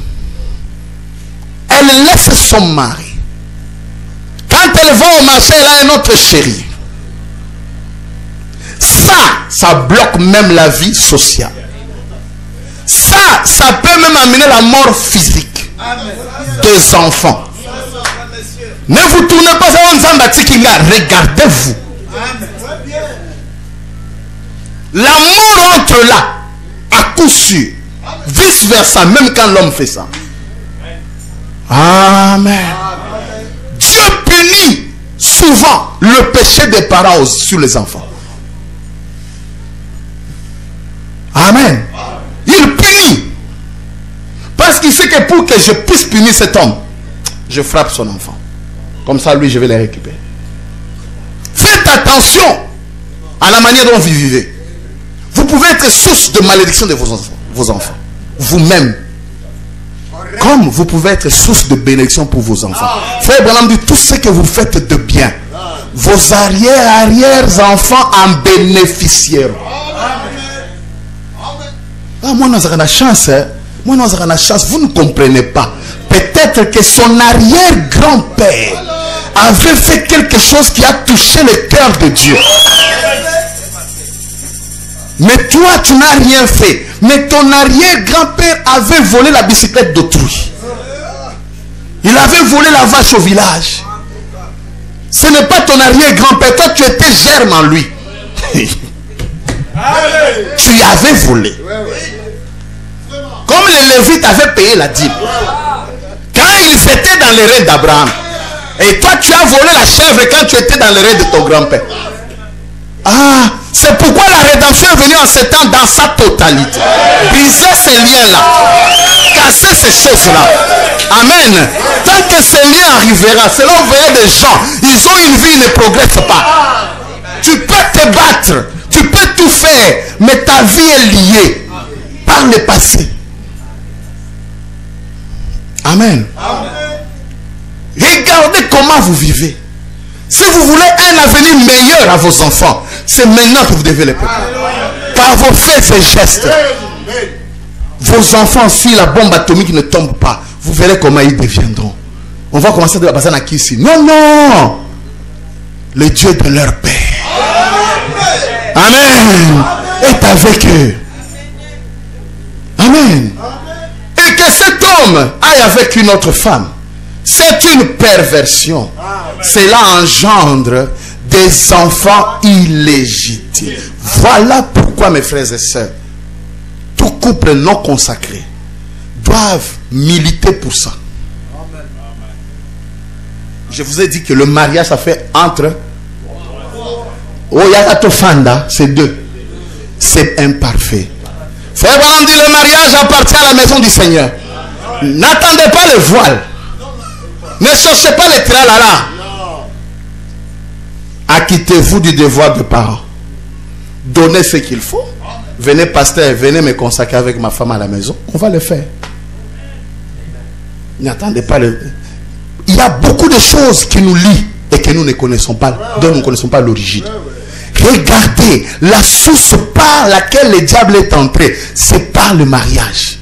Elle laisse son mari. Quand elle va au marché, elle a un autre chéri. Ça bloque même la vie sociale. Ça peut même amener la mort physique des enfants. Ne vous tournez pas à Nzambatikila, regardez-vous. L'amour entre là, à coup sûr. Vice versa, même quand l'homme fait ça. Amen. Dieu punit souvent le péché des parents sur les enfants. Amen. Il punit. Parce qu'il sait que pour que je puisse punir cet homme, je frappe son enfant. Comme ça, lui, je vais les récupérer. Faites attention à la manière dont vous vivez. Vous pouvez être source de malédiction de vos enfants. Vous-même. Comme vous pouvez être source de bénédiction pour vos enfants. Frère Branham dit, tout ce que vous faites de bien, vos arrière-enfants en bénéficieront. Ah, moi, nous avons la chance. Moi, nous avons la chance. Vous ne comprenez pas. Peut-être que son arrière-grand-père avait fait quelque chose qui a touché le cœur de Dieu. Mais toi, tu n'as rien fait. Mais ton arrière-grand-père avait volé la bicyclette d'autrui. Il avait volé la vache au village. Ce n'est pas ton arrière-grand-père. Toi, tu étais germe en lui. Tu y avais volé. Comme les Lévites avaient payé la dîme. Quand ils étaient dans les rêves d'Abraham. Et toi, tu as volé la chèvre quand tu étais dans les rêves de ton grand-père. Ah, c'est pourquoi la rédemption est venue en ce temps dans sa totalité. Briser ces liens-là. Casser ces choses-là. Amen. Tant que ces liens arriveront, c'est là où vous verrez des gens. Ils ont une vie, ils ne progressent pas. Tu peux te battre. Tu peux tout faire. Mais ta vie est liée par le passé. Amen. Regardez comment vous vivez. Si vous voulez un avenir meilleur à vos enfants, c'est maintenant que vous devez les préparer. Par vos faits et gestes. Vos vos enfants, si la bombe atomique ne tombe pas, vous verrez comment ils deviendront. On va commencer à passer à qui ici? Non, non. Le Dieu de leur père. Amen. Est avec eux. Amen. Et que cet homme aille avec une autre femme, c'est une perversion. Cela engendre des enfants illégitimes. Voilà pourquoi, mes frères et sœurs, tout couple non consacré doivent militer pour ça. Je vous ai dit que le mariage, ça fait entre... Oh, Yakatofanda, c'est deux. C'est imparfait. Frère Branham dit, le mariage appartient à la maison du Seigneur. N'attendez pas le voile. Ne cherchez pas les tralala. Acquittez-vous du devoir de parents. Donnez ce qu'il faut. Venez, pasteur, venez me consacrer avec ma femme à la maison. On va le faire. N'attendez pas le... Il y a beaucoup de choses qui nous lient et que nous ne connaissons pas, dont nous ne connaissons pas l'origine. Regardez, la source par laquelle le diable est entré, c'est par le mariage.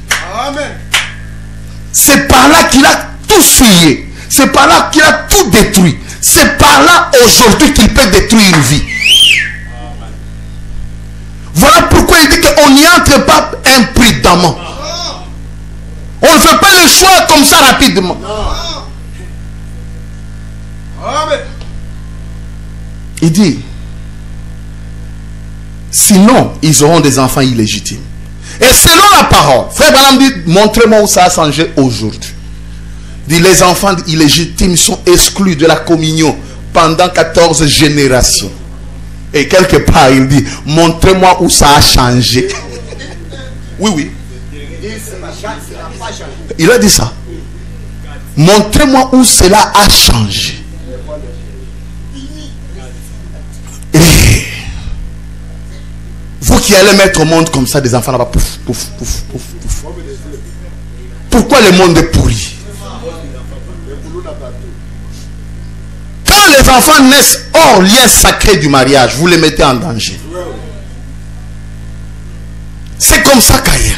C'est par là qu'il a tout souillé. C'est par là qu'il a tout détruit. C'est par là aujourd'hui qu'il peut détruire une vie. Voilà pourquoi il dit qu'on n'y entre pas imprudemment. On ne fait pas le choix comme ça rapidement. Il dit, sinon ils auront des enfants illégitimes. Et selon la parole, frère Branham dit, montrez-moi où ça a changé aujourd'hui. Il dit, les enfants illégitimes sont exclus de la communion pendant 14 générations. Et quelque part il dit, montrez-moi où ça a changé. Oui, oui. Il a dit ça. Montrez-moi où cela a changé. Et vous qui allez mettre au monde comme ça des enfants là-bas, pouf, pouf, pouf, pouf, pouf. Pourquoi le monde est pourri? Quand les enfants naissent hors lien sacré du mariage, vous les mettez en danger. C'est comme ça Caïn.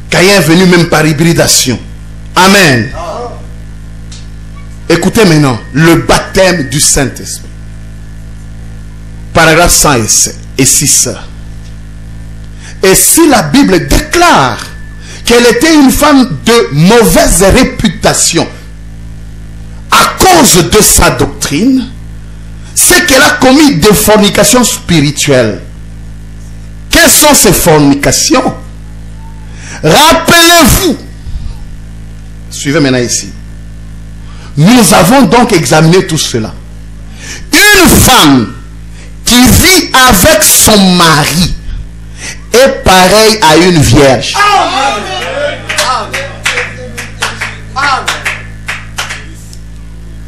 Caïn est venu même par hybridation. Amen. Écoutez maintenant le baptême du Saint-Esprit. Paragraphe 106. Et si la Bible déclare qu'elle était une femme de mauvaise réputation à cause de sa doctrine, c'est qu'elle a commis des fornications spirituelles. Quelles sont ces fornications? Rappelez-vous. Suivez maintenant ici. Nous avons donc examiné tout cela. Une femme qui vit avec son mari est pareille à une vierge.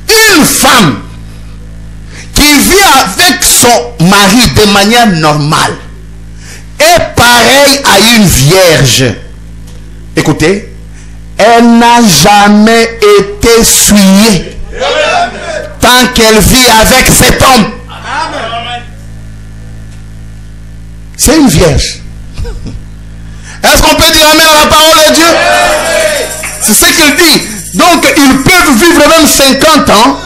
Une femme qui vit avec son mari de manière normale est pareille à une vierge. Écoutez, elle n'a jamais été souillée tant qu'elle vit avec cet homme. C'est une vierge. Est-ce qu'on peut dire amen à la parole de Dieu? C'est ce qu'il dit. Donc ils peuvent vivre même 50 ans.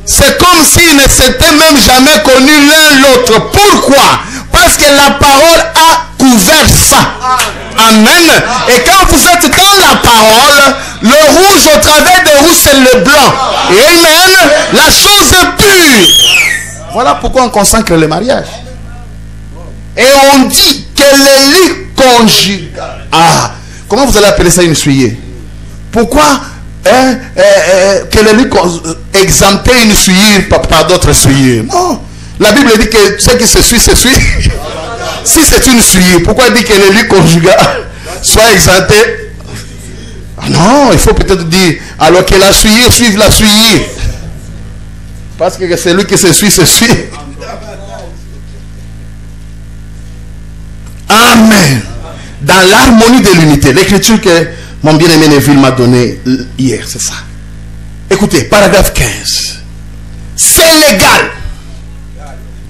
C'est comme s'ils ne s'étaient même jamais connus l'un l'autre. Pourquoi? Parce que la parole a couvert ça. Amen. Et quand vous êtes dans la parole, le rouge au travers des rouges c'est le blanc. Amen. La chose est pure. Voilà pourquoi on consacre le mariage. Et on dit que le lit conjugal. Ah, comment vous allez appeler ça une souillée? Pourquoi que le lit exempter une souillure par d'autres souillures? Non. La Bible dit que ce qui se suit, se suit. Si c'est une souillure, pourquoi dit que le lit conjugal soit exempté? Ah non, il faut peut-être dire alors que la souillure suive la souillure. Parce que celui qui se suit, se suit. Amen. Dans l'harmonie de l'unité. L'écriture que mon bien-aimé Neville m'a donnée hier, c'est ça. Écoutez, paragraphe 15. C'est légal,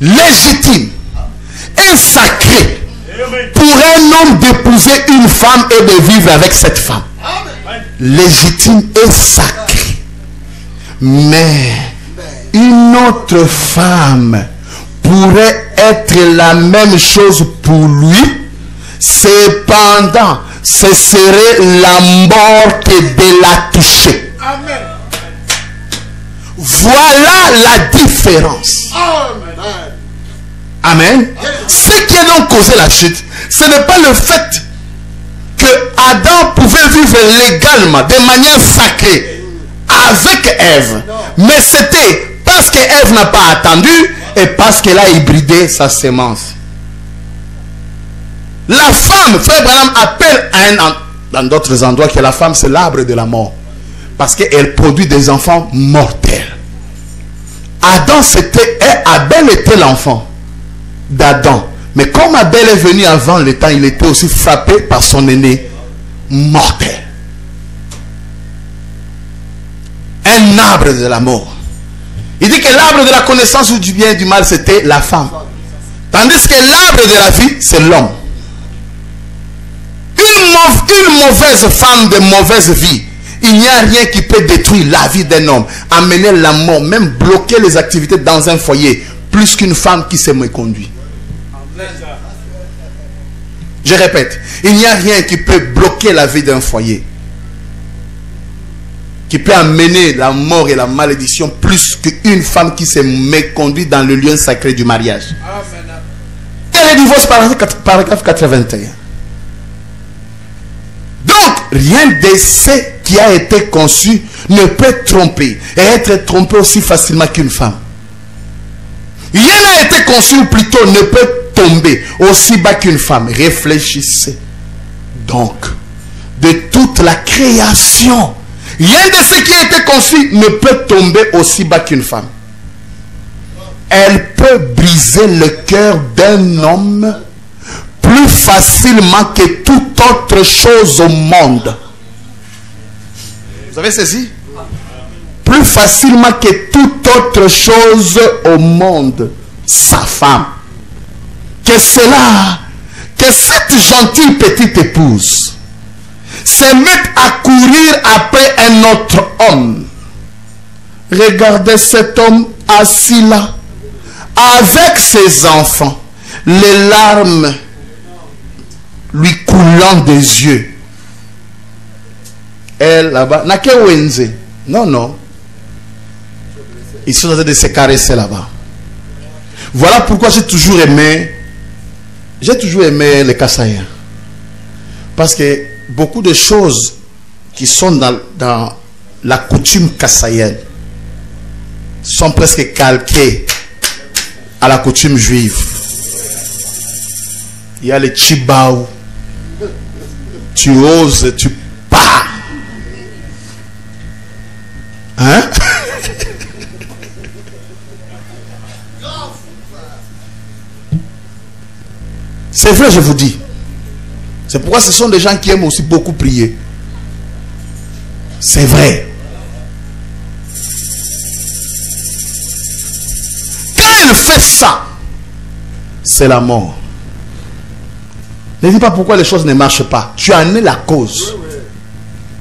légitime et sacré pour un homme d'épouser une femme et de vivre avec cette femme. Légitime et sacré. Mais une autre femme pourrait être la même chose pour lui. Cependant, ce serait la mort qui de la toucher. Amen. Voilà la différence. Amen. Ce qui a donc causé la chute, ce n'est pas le fait que Adam pouvait vivre légalement, de manière sacrée, avec Ève. Mais c'était parce que Ève n'a pas attendu et parce qu'elle a hybridé sa sémence. La femme, Frère Branham appelle dans d'autres endroits que la femme c'est l'arbre de la mort. Parce qu'elle produit des enfants mortels. Adam c'était, et Abel était l'enfant d'Adam. Mais comme Abel est venu avant le temps, il était aussi frappé par son aîné mortel. Un arbre de la mort. Il dit que l'arbre de la connaissance du bien et du mal, c'était la femme. Tandis que l'arbre de la vie, c'est l'homme. Une mauvaise femme de mauvaise vie, il n'y a rien qui peut détruire la vie d'un homme, amener la mort, même bloquer les activités dans un foyer, plus qu'une femme qui s'est méconduite. Je répète, il n'y a rien qui peut bloquer la vie d'un foyer, qui peut amener la mort et la malédiction, plus qu'une femme qui s'est méconduite dans le lieu sacré du mariage. Et le divorce, paragraphe 81. Donc, rien de ce qui a été conçu ne peut tromper et être trompé aussi facilement qu'une femme. Rien n'a été conçu, ou plutôt ne peut tomber aussi bas qu'une femme. Réfléchissez donc de toute la création. Rien de ce qui a été conçu ne peut tomber aussi bas qu'une femme. Elle peut briser le cœur d'un homme plus facilement que toute autre chose au monde. Vous avez saisi? Plus facilement que toute autre chose au monde. Sa femme. Que cela, que cette gentille petite épouse se mette à courir après un autre homme. Regardez cet homme assis là, avec ses enfants, les larmes lui coulant des yeux. Elle là-bas, n'a que Wenze. Non, non. Ils sont en train de se caresser là-bas. Voilà pourquoi j'ai toujours aimé les Kassaïens. Parce que beaucoup de choses qui sont dans la coutume kassaïenne sont presque calquées à la coutume juive. Il y a les Chibaou. Tu oses, tu pars. Hein? C'est vrai, je vous dis. C'est pourquoi ce sont des gens qui aiment aussi beaucoup prier. C'est vrai. Quand elle fait ça, c'est la mort. Ne dis pas pourquoi les choses ne marchent pas. Tu as amené la cause.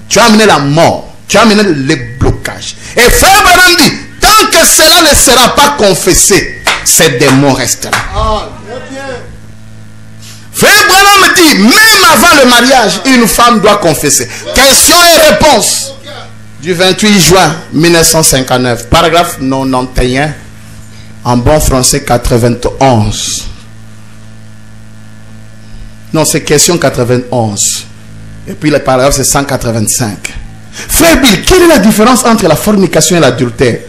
Tu as amené la mort. Tu as amené le blocage. Et Frère Branham dit, tant que cela ne sera pas confessé, ces démons resteront. Frère Branham dit, même avant le mariage, une femme doit confesser. Question et réponse du 28 juin 1959, paragraphe 91, en bon français 91. Non, c'est question 91. Et puis le paragraphe c'est 185. Frère Bill, quelle est la différence entre la fornication et l'adultère?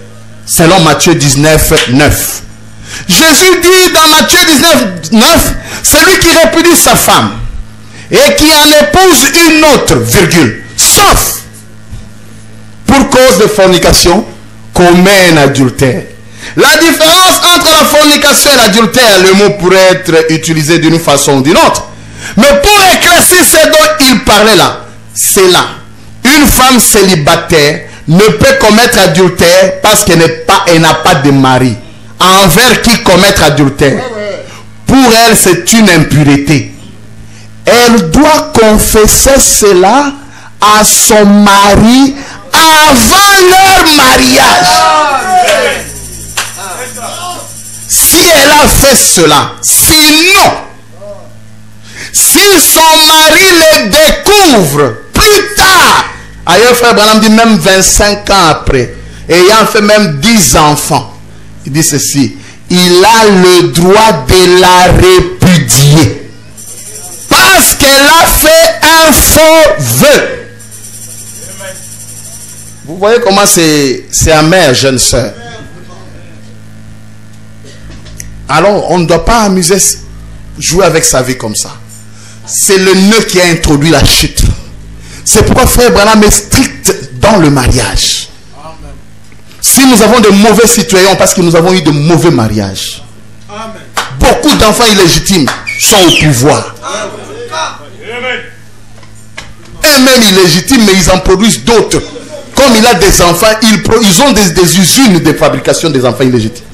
Selon Matthieu 19, 9. Jésus dit dans Matthieu 19, 9, celui qui répudie sa femme et qui en épouse une autre, virgule, sauf pour cause de fornication, commet un adultère. La différence entre la fornication et l'adultère, le mot pourrait être utilisé d'une façon ou d'une autre. Mais pour éclaircir ce dont il parlait là, c'est là. Une femme célibataire ne peut commettre adultère parce qu'elle n'a pas de mari. Envers qui commettre adultère. Pour elle, c'est une impureté. elle doit confesser cela à son mari avant leur mariage. Si elle a fait cela, sinon, si son mari le découvre plus tard, ailleurs frère Branham dit même 25 ans après, ayant fait même 10 enfants, il dit ceci: il a le droit de la répudier parce qu'elle a fait un faux vœu. Vous voyez comment c'est amer, jeune sœur. Alors on ne doit pas jouer avec sa vie comme ça. C'est le nœud qui a introduit la chute. C'est pourquoi frère Branham est strict dans le mariage. Amen. Si nous avons de mauvais citoyens, parce que nous avons eu de mauvais mariages. Amen. Beaucoup d'enfants illégitimes sont au pouvoir. Amen. Et même illégitimes, mais ils en produisent d'autres. Comme il a des enfants, ils ont des usines de fabrication des enfants illégitimes.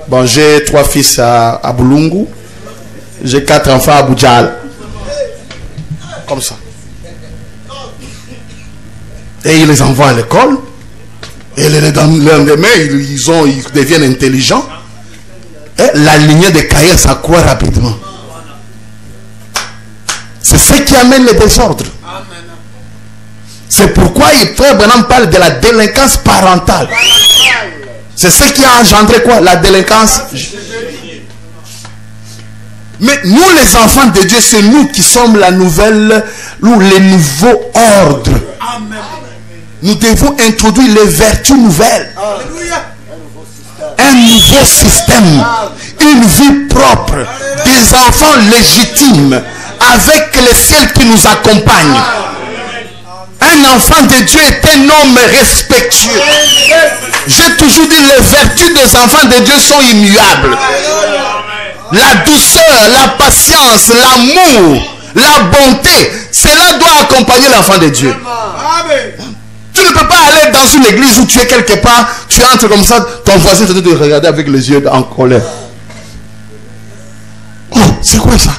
Bon, j'ai 3 fils à Bulungu. J'ai 4 enfants à Boudjal. Comme ça. Et il les envoie à l'école. Et le lendemain, ils deviennent intelligents. Et la lignée de Caïn s'accroît rapidement. C'est ce qui amène le désordre. C'est pourquoi frère Branham parle de la délinquance parentale. C'est ce qui a engendré quoi? La délinquance. Mais nous les enfants de Dieu, c'est nous qui sommes la nouvelle, ou les nouveaux ordres. Nous devons introduire les vertus nouvelles. Un nouveau système. Une vie propre. Des enfants légitimes. Avec le ciel qui nous accompagne. Un enfant de Dieu est un homme respectueux. J'ai toujours dit, les vertus des enfants de Dieu sont immuables. La douceur, la patience, l'amour, la bonté, cela doit accompagner l'enfant de Dieu. Tu ne peux pas aller dans une église où tu es quelque part, tu entres comme ça, ton voisin te dit de regarder avec les yeux en colère. Oh, c'est quoi ça?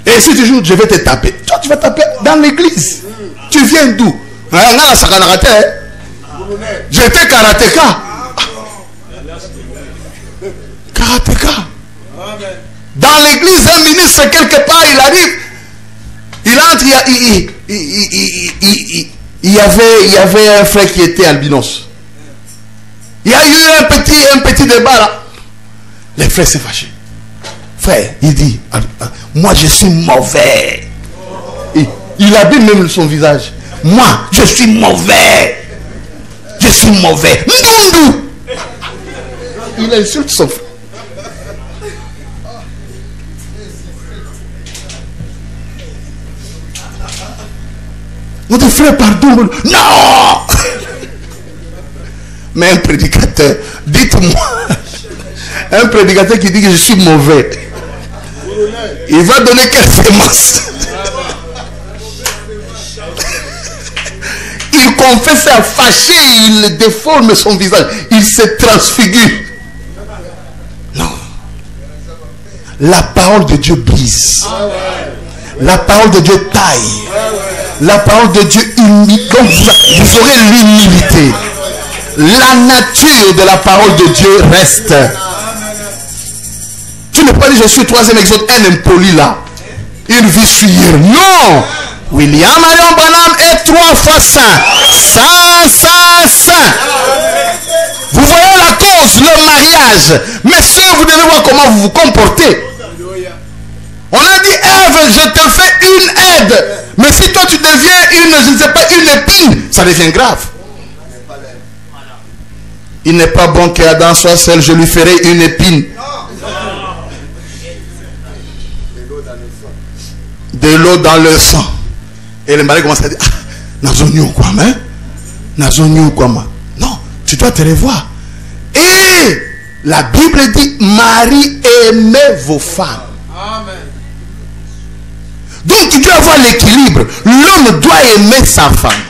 Et si tu joues, je vais te taper. Toi, tu vas taper dans l'église. Tu viens d'où? J'étais karatéka. Karatéka. Dans l'église, un ministre, quelque part, il arrive. Il entre, il y avait un frère qui était albinos. Il y a eu un petit débat là. Les frères s'est fâché. Frère, il dit, moi je suis mauvais. Il abîme même son visage. Moi, je suis mauvais. Je suis mauvais. Ndundu. Il insulte son frère. On dit, frère, pardon. Non. Mais un prédicateur, dites-moi, un prédicateur qui dit que je suis mauvais, il va donner quelle sémence? Il confesse à fâcher, il déforme son visage, il se transfigure. Non. La parole de Dieu brise. La parole de Dieu taille. La parole de Dieu humilie. Donc vous aurez l'humilité. La nature de la parole de Dieu reste. Tu ne peux pas dire je suis 3e exode, un impoli là. Une vie suyère. Non. William Marion Branham est 3 fois saint. Saint. Vous voyez la cause, le mariage. Mais sœurs, vous devez voir comment vous vous comportez. On a dit Ève, je te fais une aide. Mais si toi tu deviens je ne sais pas, une épine, ça devient grave. Il n'est pas bon qu'Adam soit seul, je lui ferai une épine. De l'eau dans le sang. Et le mari commence à dire, non, tu dois te revoir. Et la Bible dit, Marie, aimez vos femmes. Amen. Donc il doit avoir l'équilibre. L'homme doit aimer sa femme.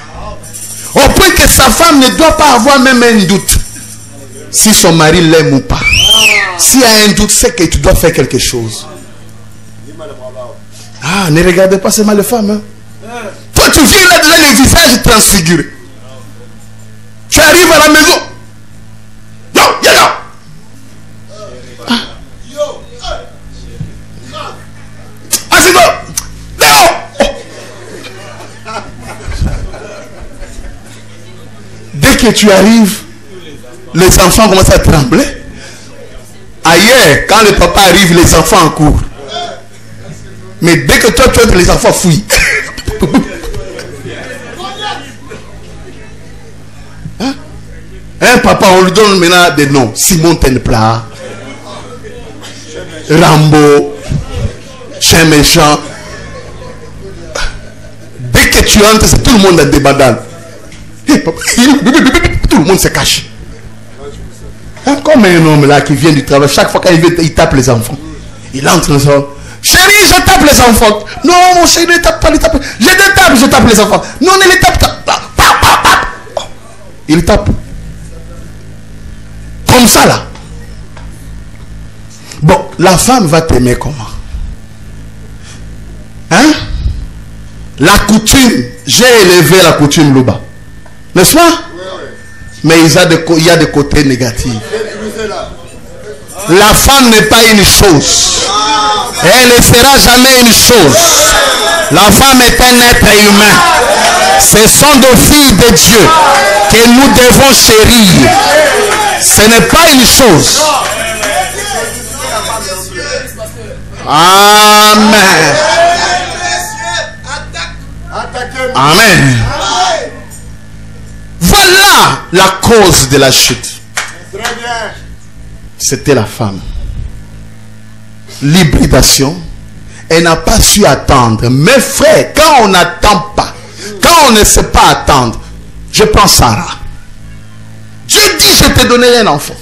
Au point que sa femme ne doit pas avoir même un doute si son mari l'aime ou pas. S'il y a un doute, c'est que tu dois faire quelque chose. Ah, ne regardez pas seulement les femmes. Hein. Toi, tu viens là déjà le visage transfiguré. Tu arrives à la maison. Non, viens là. Ah, c'est bon. Non. Dès que tu arrives, les enfants commencent à trembler. Ailleurs, quand le papa arrive, les enfants courent. Mais dès que toi tu entres, les enfants fouillent. Hein? Un papa, on lui donne maintenant des noms. Simon Tenpla, Rambo, Chien méchant. Dès que tu entres, c'est tout le monde a des badales. Tout le monde se cache. Hein? Comme un homme là qui vient du travail, chaque fois qu'il vient, il tape les enfants. Il entre dans son... Chérie, je tape les enfants. Non, mon chéri, ne tape pas, les tape. Je te tape, je tape les enfants. Non, ne les tape pas. Il tape. Comme ça, là. Bon, la femme va t'aimer comment? Hein? La coutume. J'ai élevé la coutume là-bas. N'est-ce pas? Mais il y a des côtés négatifs. La femme n'est pas une chose. Elle ne sera jamais une chose. La femme est un être humain. Ce sont des filles de Dieu que nous devons chérir. Ce n'est pas une chose. Amen. Amen. Voilà la cause de la chute. C'était la femme. L'hybridation. Elle n'a pas su attendre. Mes frères, quand on n'attend pas, quand on ne sait pas attendre, je prends Sarah. Dieu dit, je te donnerai un enfant.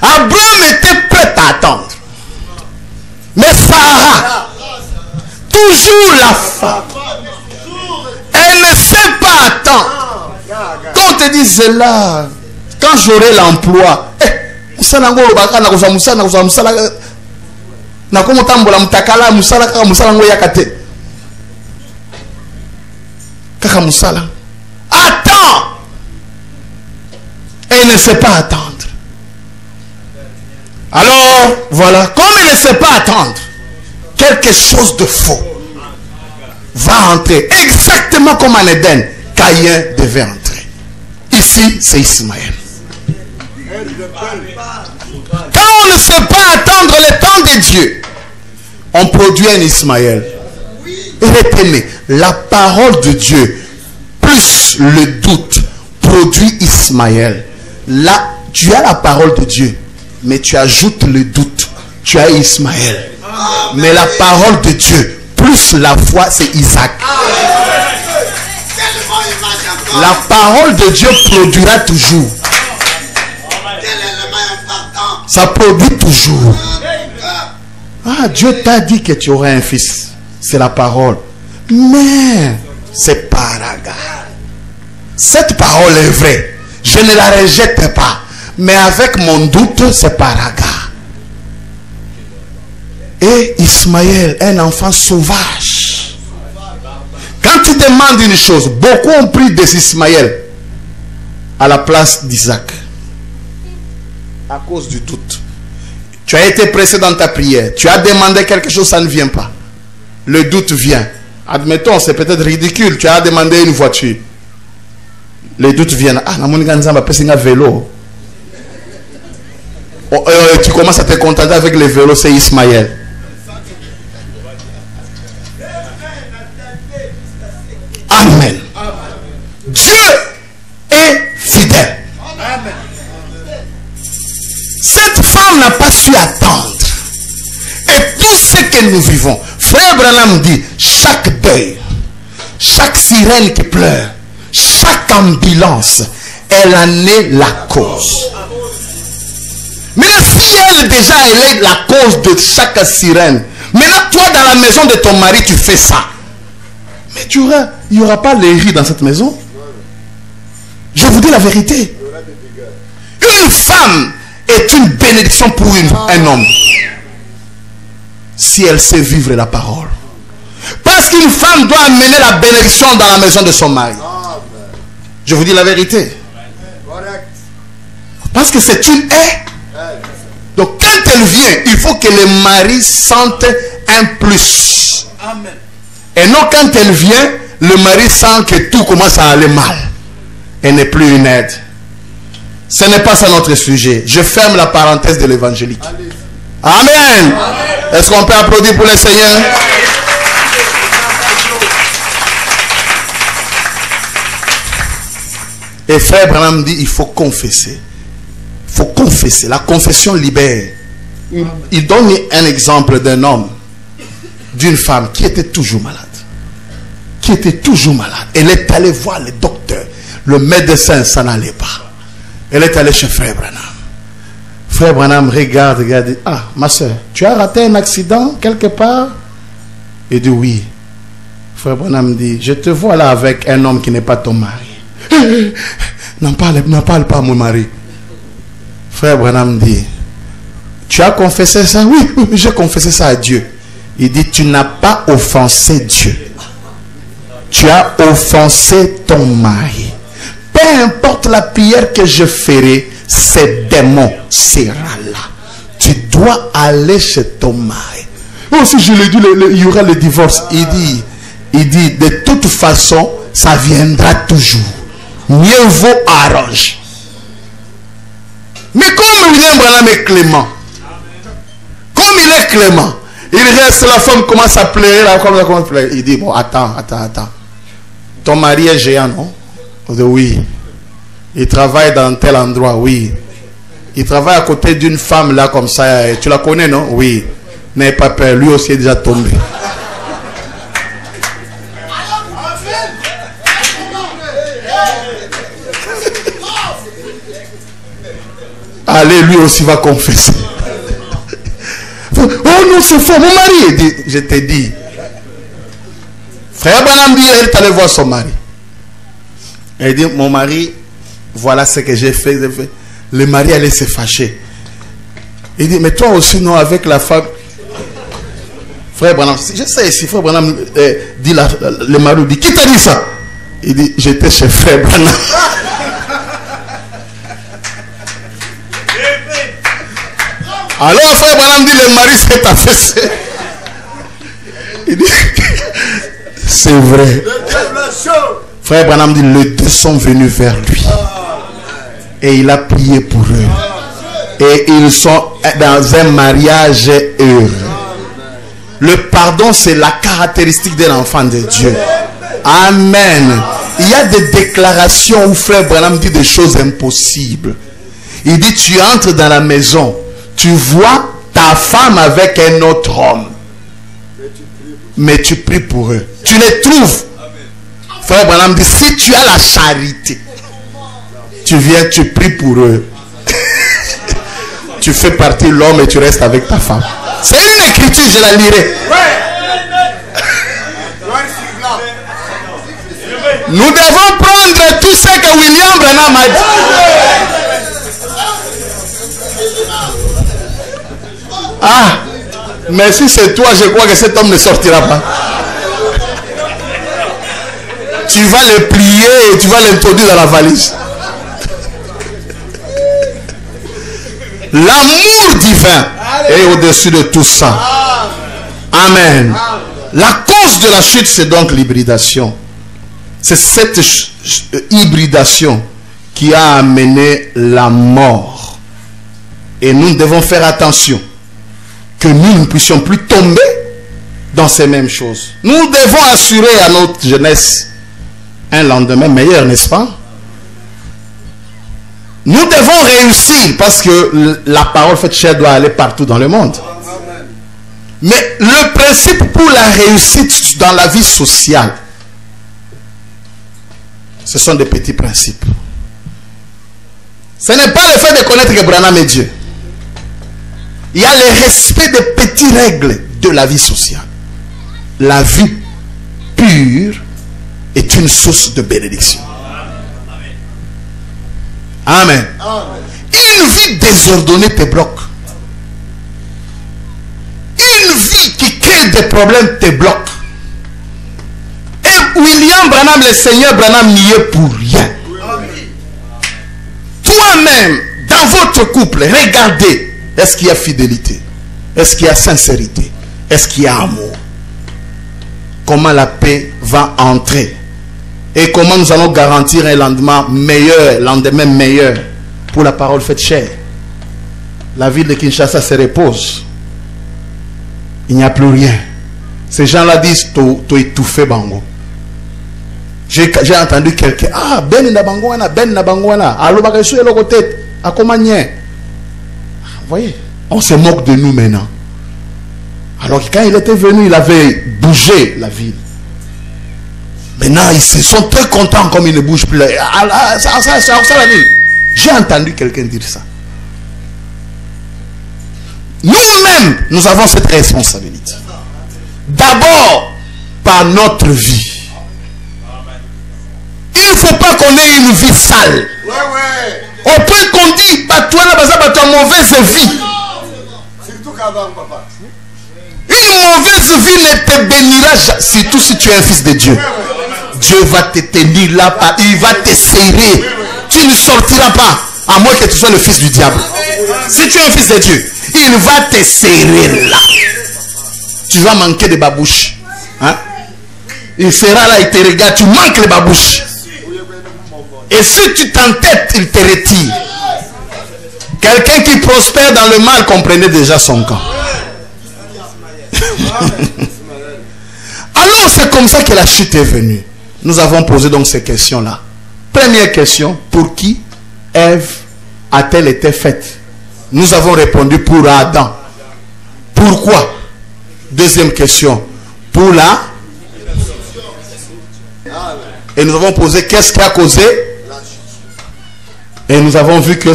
Abraham était prêt à attendre. Mais Sarah, toujours la femme, elle ne sait pas attendre. Quand on te dit cela, quand j'aurai l'emploi, attends. Elle ne sait pas attendre. Alors, voilà, comme elle ne sait pas attendre, quelque chose de faux va entrer. Exactement comme en Éden, Caïn devait entrer. Ici, c'est Ismaël. Quand on ne sait pas attendre le temps de Dieu, on produit un Ismaël. Retenez, la parole de Dieu plus le doute produit Ismaël. Là, tu as la parole de Dieu, mais tu ajoutes le doute, tu as Ismaël. Mais la parole de Dieu plus la foi, c'est Isaac. La parole de Dieu produira toujours. Ça produit toujours. Ah, Dieu t'a dit que tu aurais un fils. C'est la parole. Mais c'est par hasard. Cette parole est vraie. Je ne la rejette pas. Mais avec mon doute, c'est par hasard. Et Ismaël, un enfant sauvage. Quand tu demandes une chose, beaucoup ont pris des Ismaël à la place d'Isaac. À cause du doute. Tu as été pressé dans ta prière. Tu as demandé quelque chose, ça ne vient pas. Le doute vient. Admettons, c'est peut-être ridicule. Tu as demandé une voiture. Les doutes viennent. Ah, un vélo. Tu commences à te contenter avec les vélos, c'est Ismaël. Amen. Dieu est fidèle. Amen. Cette femme n'a pas su attendre. Et tout ce que nous vivons, Frère Branham dit, chaque deuil, chaque sirène qui pleure, chaque ambulance, elle en est la cause. Mais si elle déjà elle est la cause de chaque sirène, maintenant toi dans la maison de ton mari tu fais ça, mais il n'y aura pas les rires dans cette maison. Je vous dis la vérité. Une femme est une bénédiction pour un homme. Si elle sait vivre la parole. Parce qu'une femme doit amener la bénédiction dans la maison de son mari. Je vous dis la vérité. Parce que c'est une haie. Donc quand elle vient, il faut que le mari sente un plus. Amen. Et non quand elle vient, le mari sent que tout commence à aller mal. Elle n'est plus une aide. Ce n'est pas ça notre sujet. Je ferme la parenthèse de l'évangélique. Amen. Amen. Est-ce qu'on peut applaudir pour le Seigneur? Et frère Branham dit, il faut confesser. Il faut confesser. La confession libère. Il donne un exemple d'un homme, d'une femme qui était toujours malade. Qui était toujours malade. Elle est allée voir le docteur. Le médecin, ça n'allait pas. Elle est allée chez frère Branham. Frère Branham regarde, dit, ah, ma soeur, tu as raté un accident quelque part? Il dit oui. Frère Branham dit, je te vois là avec un homme qui n'est pas ton mari. N'en parle pas à mon mari. Frère Branham dit, tu as confessé ça? Oui, j'ai confessé ça à Dieu. Il dit, tu n'as pas offensé Dieu. Tu as offensé ton mari. Peu importe la prière que je ferai, ce démon sera là. Tu dois aller chez ton mari. Oh, si je lui dis, il y aura le divorce. Il dit, de toute façon, ça viendra toujours. Mieux vaut arrange. Mais comme William Branham est clément, comme il est clément, il reste, la femme commence à pleurer, il dit, bon, attends. Ton mari est géant, non? Il dit, oui. Il travaille dans tel endroit, oui. Il travaille à côté d'une femme là comme ça. Tu la connais, non? Oui. N'aie pas peur, lui aussi est déjà tombé. Allez, lui aussi va confesser. Oh non, c'est faux, mon mari. Dit, je t'ai dit. Frère Branham dit, elle est allée voir son mari. Elle dit, mon mari, voilà ce que j'ai fait. Le mari allait se fâcher. Il dit, mais toi aussi, non, avec la femme. Frère Branham, je sais, si frère Branham dit, le mari dit, qui t'a dit ça? Il dit, j'étais chez frère Branham. Alors frère Branham dit, le mari s'est affaissé. Il dit, c'est vrai. Frère Branham dit, les deux sont venus vers lui. Et il a prié pour eux. Et ils sont dans un mariage heureux. Le pardon, c'est la caractéristique de l'enfant de Dieu. Amen. Il y a des déclarations où frère Branham dit des choses impossibles. Il dit, tu entres dans la maison, tu vois ta femme avec un autre homme. Mais tu pries pour eux. Tu les trouves. Frère Branham dit, si tu as la charité, tu viens, tu pries pour eux. Tu fais partie de l'homme et tu restes avec ta femme. C'est une écriture, je la lirai. Nous devons prendre tout ce que William Branham a dit. Ah, mais si c'est toi, je crois que cet homme ne sortira pas. Tu vas le plier et tu vas l'introduire dans la valise. L'amour divin est au-dessus de tout ça. Amen. La cause de la chute, c'est donc l'hybridation. C'est cette hybridation qui a amené la mort. Et nous devons faire attention que nous ne puissions plus tomber dans ces mêmes choses. Nous devons assurer à notre jeunesse un lendemain meilleur, n'est-ce pas? Nous devons réussir parce que la parole faite chair doit aller partout dans le monde. Mais le principe pour la réussite dans la vie sociale, ce sont des petits principes. Ce n'est pas le fait de connaître que Branham est Dieu. Il y a le respect des petites règles de la vie sociale. La vie pure est une source de bénédiction. Amen. Une vie désordonnée te bloque. Une vie qui crée des problèmes te bloque. Et William Branham, le Seigneur Branham, n'y est pour rien. Toi-même, dans votre couple, regardez, est-ce qu'il y a fidélité? Est-ce qu'il y a sincérité? Est-ce qu'il y a amour? Comment la paix va entrer? Et comment nous allons garantir un lendemain meilleur pour la parole faite chair? La ville de Kinshasa se repose. Il n'y a plus rien. Ces gens-là disent t'as étouffé bango. J'ai entendu quelqu'un, ah, ben na bango wana, allo bakaisou eloko tête, à comment n'y. Vous voyez, on se moque de nous maintenant. Alors que quand il était venu, il avait bougé la ville. Maintenant, ils se sont très contents comme ils ne bougent plus. J'ai entendu quelqu'un dire ça. Nous-mêmes, nous avons cette responsabilité. D'abord, par notre vie. Il ne faut pas qu'on ait une vie sale. Au point qu'on dit, bah, toi, là, tu as mauvaise vie. Une mauvaise vie ne te bénira jamais, surtout si tu es un fils de Dieu. Dieu va te tenir là, il va te serrer. Tu ne sortiras pas, à moins que tu sois le fils du diable. Si tu es un fils de Dieu, il va te serrer là. Tu vas manquer de babouche. Hein? Il sera là, il te regarde, tu manques les babouches. Et si tu t'entêtes, il te retire. Quelqu'un qui prospère dans le mal comprenait déjà son camp. Alors c'est comme ça que la chute est venue. Nous avons posé donc ces questions-là. Première question, pour qui Ève a-t-elle été faite? Nous avons répondu pour Adam. Pourquoi? Deuxième question, pour la... Et nous avons posé qu'est-ce qui a causé? Et nous avons vu que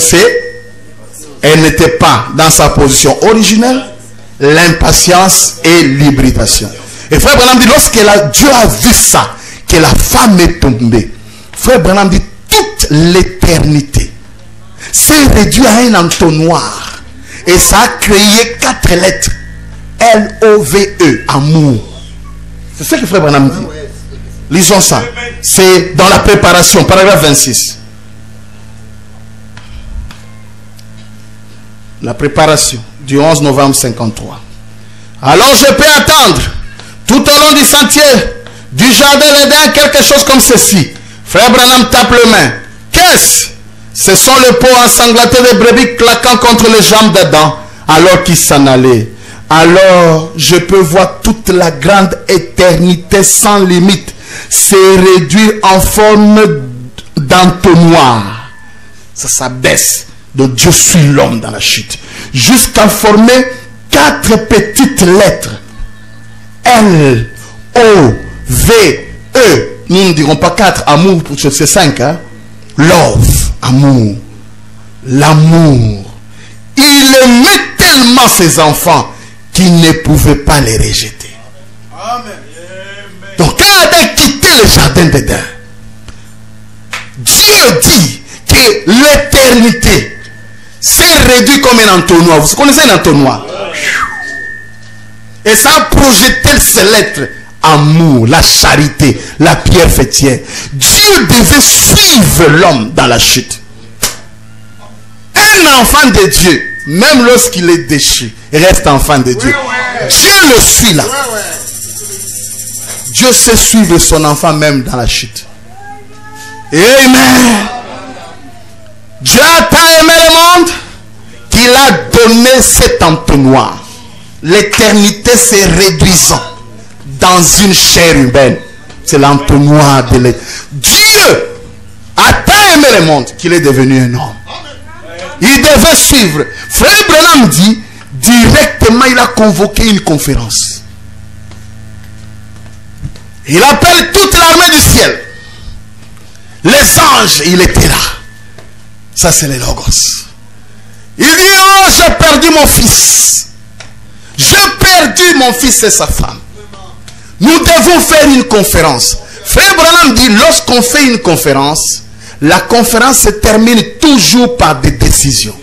elle n'était pas dans sa position originelle, l'impatience et l'hybridation. Et Frère Branham dit, lorsque Dieu a vu ça, que la femme est tombée, Frère Branham dit, toute l'éternité s'est réduite à un entonnoir. Et ça a créé 4 lettres. L-O-V-E, amour. C'est ce que Frère Branham dit. Lisons ça. C'est dans la préparation, paragraphe 26. La préparation du 11 novembre 53. Alors je peux attendre tout au long du sentier du jardin d'Éden quelque chose comme ceci. Frère Branham tape le main. Qu'est-ce? Ce sont les peaux ensanglantées des brebis claquant contre les jambes d'Adam alors qu'il s'en allait. Alors je peux voir toute la grande éternité sans limite se réduire en forme d'entonnoir. Ça s'abaisse. Donc Dieu suit l'homme dans la chute. Jusqu'à former 4 petites lettres. L, O, V, E. Nous ne dirons pas 4, amour, pour c'est 5. Hein? Love, amour. L'amour. Il aimait tellement ses enfants qu'il ne pouvait pas les rejeter. Amen. Donc quand Adam quittait le jardin d'Éden, Dieu dit que l'éternité s'est réduite comme un entonnoir. Vous connaissez un entonnoir? Et ça a projeté ces lettres. Amour, la charité, la pierre fêtière. Dieu devait suivre l'homme dans la chute. Un enfant de Dieu, même lorsqu'il est déchu, reste enfant de Dieu. Dieu le suit là. Dieu sait suivre son enfant même dans la chute. Amen. Dieu a tant aimé le monde qu'il a donné cet entonnoir. L'éternité s'est réduisant dans une chair humaine. C'est l'entonnoir de l'éternité. Dieu a tant aimé le monde qu'il est devenu un homme. Il devait suivre. Frère Branham dit, directement il a convoqué une conférence. Il appelle toute l'armée du ciel. Les anges, il était là. Ça c'est les logos. Il dit, oh j'ai perdu mon fils. J'ai perdu mon fils et sa femme. Nous devons faire une conférence. Frère Branham dit, lorsqu'on fait une conférence, la conférence se termine toujours par des décisions.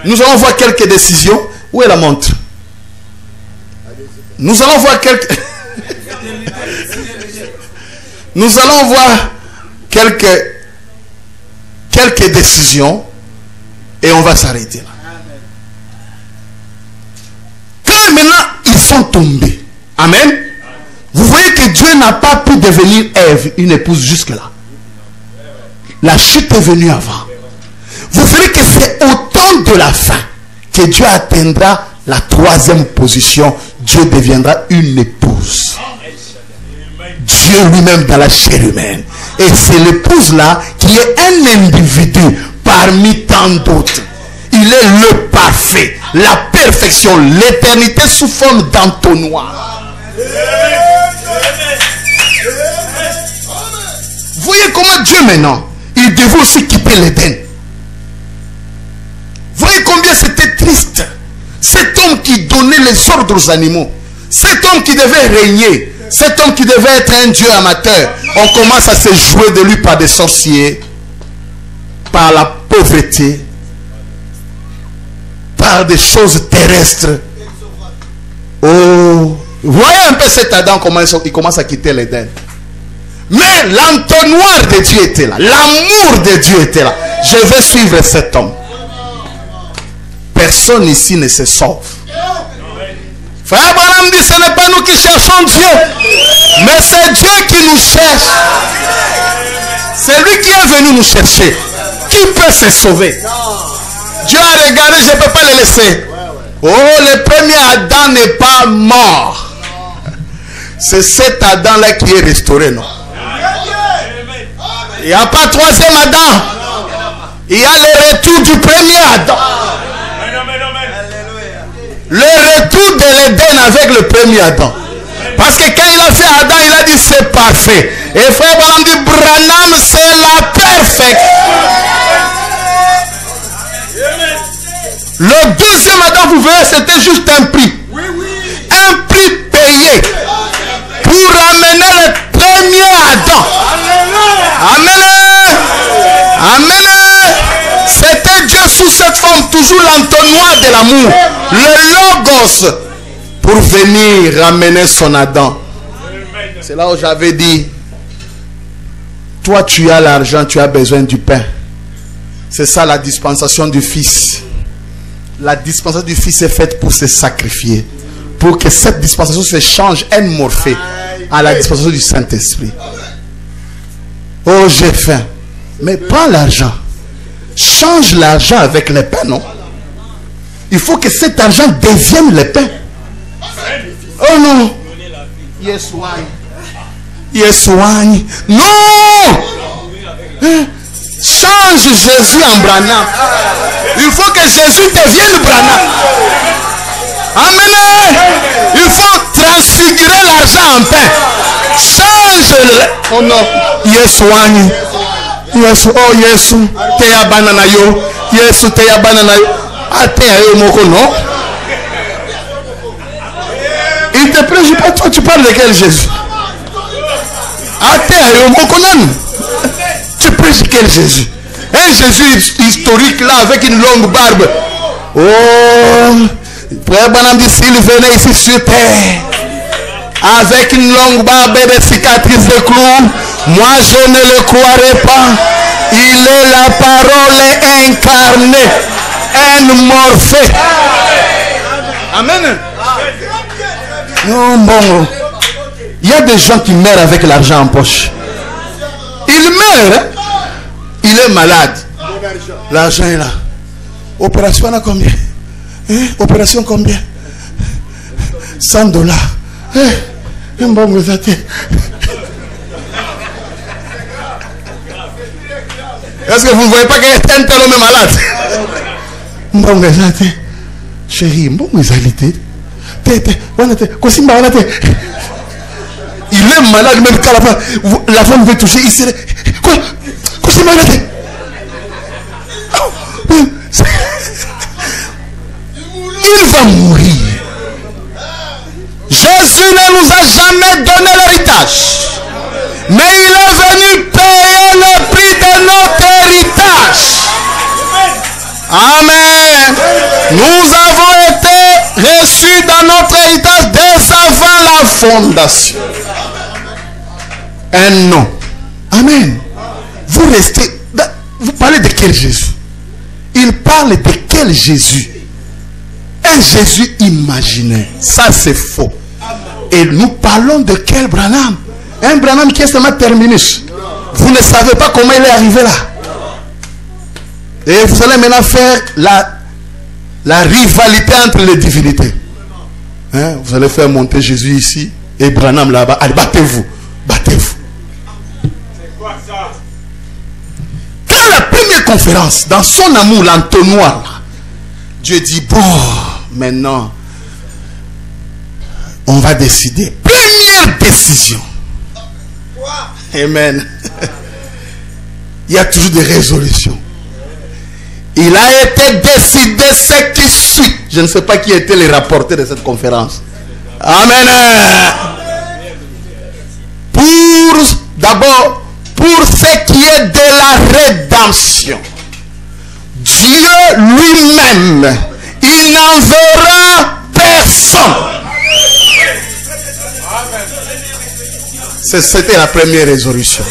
Nous allons voir quelques décisions. Où est la montre? Nous allons voir quelques... Nous allons voir quelques décisions et on va s'arrêter là. Quand maintenant ils sont tombés, amen, vous voyez que Dieu n'a pas pu devenir Ève, une épouse jusque-là. La chute est venue avant. Vous verrez que c'est au temps de la fin que Dieu atteindra la troisième position. Dieu deviendra une épouse. Dieu lui-même dans la chair humaine. Et c'est l'épouse là qui est un individu parmi tant d'autres. Il est le parfait, la perfection, l'éternité sous forme d'entonnoir. Voyez comment Dieu maintenant, il devait aussi quitter l'Éden. Voyez combien c'était triste. Cet homme qui donnait les ordres aux animaux, cet homme qui devait régner, cet homme qui devait être un Dieu amateur, on commence à se jouer de lui par des sorciers, par la pauvreté, par des choses terrestres. Oh, voyez un peu cet Adam, comment il commence à quitter l'Éden. Mais l'entonnoir de Dieu était là, l'amour de Dieu était là. Je vais suivre cet homme. Personne ici ne se sauve. Frère Abraham dit, ce n'est pas nous qui cherchons Dieu, mais c'est Dieu qui nous cherche. C'est lui qui est venu nous chercher. Qui peut se sauver? Dieu a regardé, je ne peux pas le laisser. Oh, le premier Adam n'est pas mort. C'est cet Adam-là qui est restauré, non? Il n'y a pas troisième Adam. Il y a le retour du premier Adam. Le retour de l'Éden avec le premier Adam. Parce que quand il a fait Adam, il a dit c'est parfait. Et frère Branham dit Branham c'est la perfection. Le deuxième Adam, vous verrez, c'était juste un prix. Un prix payé pour ramener le premier Adam. Amen. Amen. C'était Dieu sous cette forme, toujours l'entonnoir de l'amour, le logos, pour venir ramener son Adam. C'est là où j'avais dit, toi tu as l'argent, tu as besoin du pain. C'est ça la dispensation du Fils. La dispensation du Fils est faite pour se sacrifier, pour que cette dispensation se change, elle morphée à la dispensation du Saint-Esprit. Oh, j'ai faim. Mais prends l'argent. Change l'argent avec les pains, non? Il faut que cet argent devienne le pain. Oh non. Yes, wine. Yes, wine. Non. Change Jésus en Branham. Il faut que Jésus devienne Branham. Amen. Il faut transfigurer l'argent en pain. Change le... Oh non. Yes, wine. Yes, oh yes. Teya banana yo. Yes, teya banana yo. Ah, teya yo moko, non? Il te plaît pas, toi tu parles de quel Jésus? Ah, teya yo moko, non? Tu prêches quel Jésus? Un Jésus historique là avec une longue barbe. Oh, Frère Branham dit s'il venait ici sur terre avec une longue barbe et des cicatrices de clous, moi je ne le croirais pas. Il est la parole incarnée, un morphée. Amen. Non, bon. Il y a des gens qui meurent avec l'argent en poche. Il meurt, hein? Il est malade. L'argent est là. Opération à combien? Hein? Opération combien? 100 $. Hein? Est-ce que vous ne voyez pas qu'un tel homme est malade? Chérie, il est malade même quand la femme veut toucher. Il serait... Quoi? C'est malade. Il va mourir. Jésus ne nous a jamais donné l'héritage. Mais il est venu payer le prix de notre la fondation. Un nom. Amen. Vous restez... Vous parlez de quel Jésus? Il parle de quel Jésus? Un Jésus imaginaire. Ça, c'est faux. Et nous parlons de quel Branham? Un Branham qui est seulement terminus. Vous ne savez pas comment il est arrivé là. Et vous allez maintenant faire la rivalité entre les divinités. Hein? Vous allez faire monter Jésus ici et Branham là-bas. Allez, battez-vous. Battez-vous. C'est quoi ça? Dans la première conférence, dans son amour, l'entonnoir, Dieu dit, bon, maintenant, on va décider. Première décision. Amen. Il y a toujours des résolutions. Il a été décidé ce qui suit. Je ne sais pas qui étaient les rapporteurs de cette conférence. Amen. D'abord, pour ce qui est de la rédemption, Dieu lui-même, il n'enverra personne. C'était la première résolution.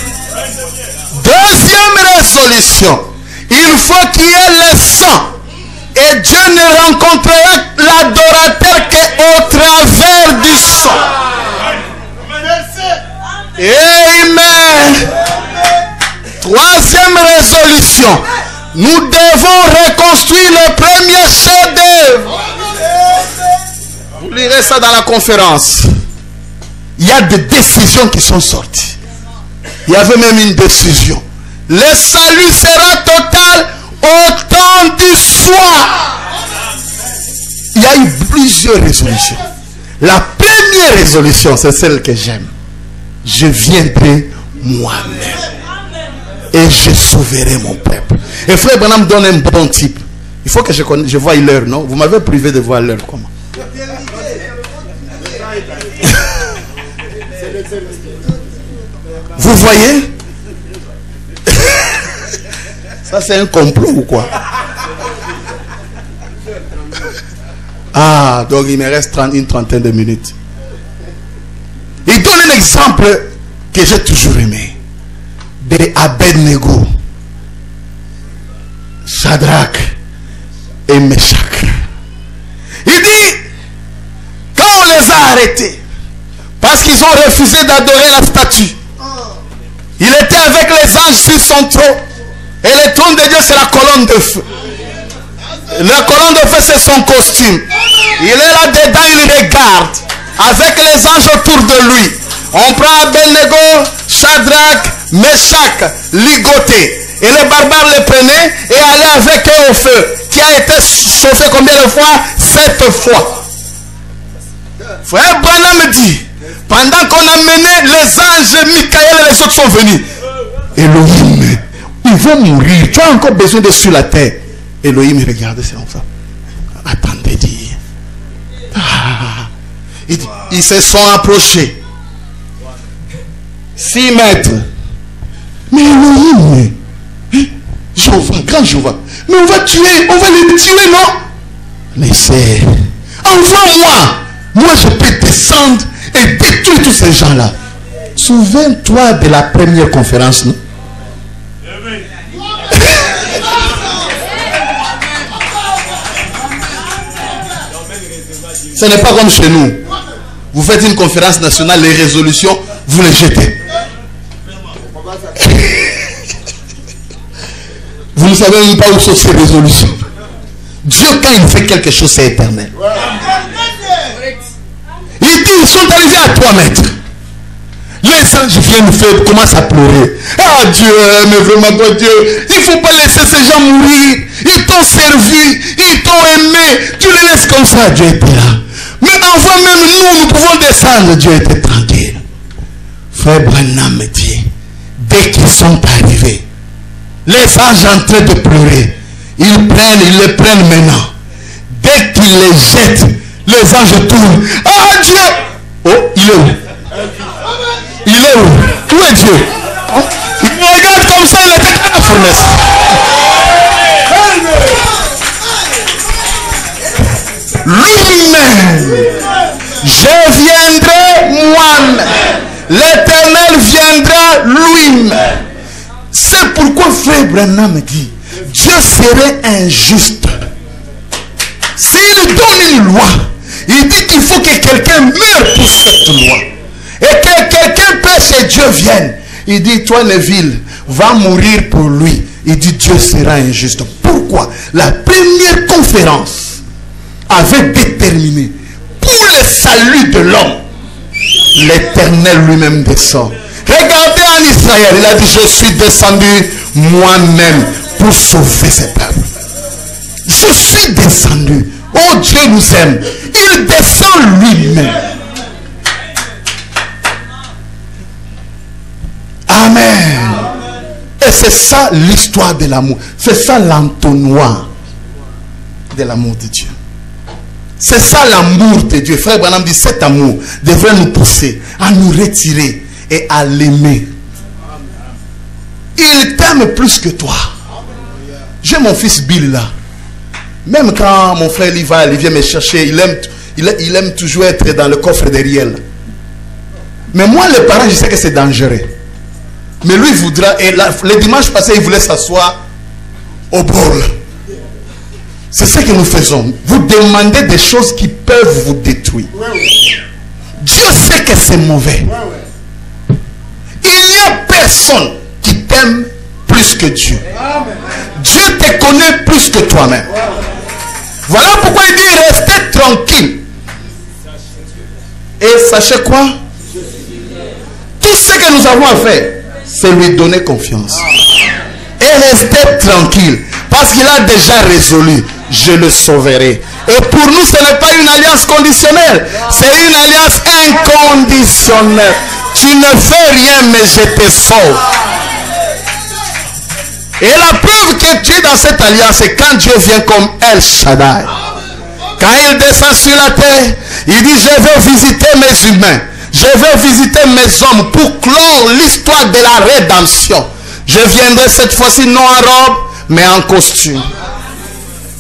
Deuxième résolution, il faut qu'il y ait le sang. Et Dieu ne rencontrera l'adorateur qu'au travers du sang. Amen. Troisième résolution, nous devons reconstruire le premier chef-d'œuvre. Vous lirez ça dans la conférence. Il y a des décisions qui sont sorties. Il y avait même une décision. Le salut sera total au temps du soir. Il y a eu plusieurs résolutions. La première résolution, c'est celle que j'aime. Je viendrai moi-même. Et je sauverai mon peuple. Et frère Branham donne un bon type. Il faut que je voie l'heure, non? Vous m'avez privé de voir l'heure. Comment? Vous voyez? Ça c'est un complot ou quoi? Ah, donc il me reste une trentaine de minutes. Il donne un exemple que j'ai toujours aimé. De Abednego, Shadrach et Meshach. Il dit, quand on les a arrêtés, parce qu'ils ont refusé d'adorer la statue, il était avec les anges sur son trône. Et le trône de Dieu, c'est la colonne de feu. La colonne de feu, c'est son costume. Il est là-dedans, il regarde. Avec les anges autour de lui. On prend Abednego, Shadrach, Meshach, ligoté. Et les barbares les prenaient et allaient avec eux au feu. Qui a été chauffé combien de fois? 7 fois. Frère Branham me dit, pendant qu'on a mené les anges, Michael et les autres sont venus. Elohim, ils vont mourir. Tu as encore besoin de sur la terre. Elohim, regardez, c'est comme ça. Attendez, dit. Ils se sont approchés. 6 mètres. Mais Elohim, Jéhovah, grand Jéhovah. Mais on va les tuer, non? Laissez. Envoie-moi. Moi, je peux descendre et détruire tous ces gens-là. Souviens-toi de la première conférence, non? Ce n'est pas comme chez nous. Vous faites une conférence nationale, les résolutions, vous les jetez. Vous ne savez même pas où sont ces résolutions. Dieu, quand il fait quelque chose, c'est éternel. Il dit, ils sont arrivés à 3 mètres. Les anges viennent commencent à pleurer. Ah Dieu, mais vraiment toi Dieu, il ne faut pas laisser ces gens mourir. Ils t'ont servi, ils t'ont aimé. Tu les laisses comme ça, Dieu était là. Mais envoie même nous pouvons descendre. Dieu était tranquille. Frère Branham me dit, dès qu'ils sont arrivés, les anges en train de pleurer, ils les prennent maintenant. Dès qu'ils les jettent, les anges tournent. Ah Dieu! Oh, il est où? Il est où? Où est Dieu? Il me regarde comme ça, il était dans la fournaise. Lui-même, je viendrai moi-même. L'Éternel viendra lui-même. C'est pourquoi frère Branham dit, Dieu serait injuste. S'il donne une loi, il dit qu'il faut que quelqu'un meure pour cette loi. Et que quelqu'un pêche et Dieu vienne. Il dit, toi Neville, va mourir pour lui. Il dit, Dieu sera injuste. Pourquoi? La première conférence avait déterminé, pour le salut de l'homme, l'Éternel lui-même descend. Regardez en Israël, il a dit, je suis descendu moi-même pour sauver ce peuple. Je suis descendu. Oh, Dieu nous aime. Il descend lui-même. Amen. Et c'est ça l'histoire de l'amour. C'est ça l'entonnoir de l'amour de Dieu. C'est ça l'amour de Dieu. Frère Branham dit, cet amour devrait nous pousser à nous retirer et à l'aimer. Il t'aime plus que toi. J'ai mon fils Bill là. Même quand mon frère il vient me chercher, il aime toujours être dans le coffre derrière. Mais moi, les parents, je sais que c'est dangereux. Mais lui, il voudra, et le dimanche passé, il voulait s'asseoir au bol. C'est ce que nous faisons. Vous demandez des choses qui peuvent vous détruire. Dieu sait que c'est mauvais. Il n'y a personne qui t'aime plus que Dieu. Dieu te connaît plus que toi-même. Voilà pourquoi il dit restez tranquille. Et sachez quoi? Tout ce que nous avons à faire, c'est lui donner confiance. Et rester tranquille. Parce qu'il a déjà résolu. Je le sauverai. Et pour nous, ce n'est pas une alliance conditionnelle. C'est une alliance inconditionnelle. Tu ne fais rien, mais je te sauve. Et la preuve que tu es dans cette alliance, c'est quand Dieu vient comme El Shaddai. Quand il descend sur la terre, il dit, je vais visiter mes humains. Je vais visiter mes hommes pour clore l'histoire de la rédemption. Je viendrai cette fois-ci non en robe, mais en costume.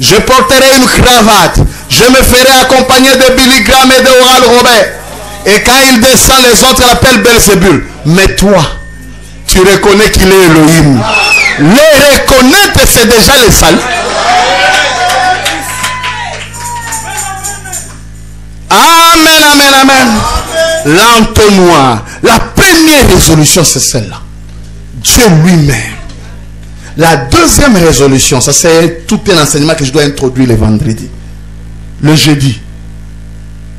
Je porterai une cravate. Je me ferai accompagner de Billy Graham et de Oral Robert. Et quand il descend, les autres l'appellent Belzébul. Mais toi, tu reconnais qu'il est Elohim. Le reconnaître, c'est déjà le salut. Amen, amen, amen. L'entonnoir. La première résolution, c'est celle-là. Dieu lui-même. La deuxième résolution, ça c'est tout un enseignement que je dois introduire le vendredi. Le jeudi,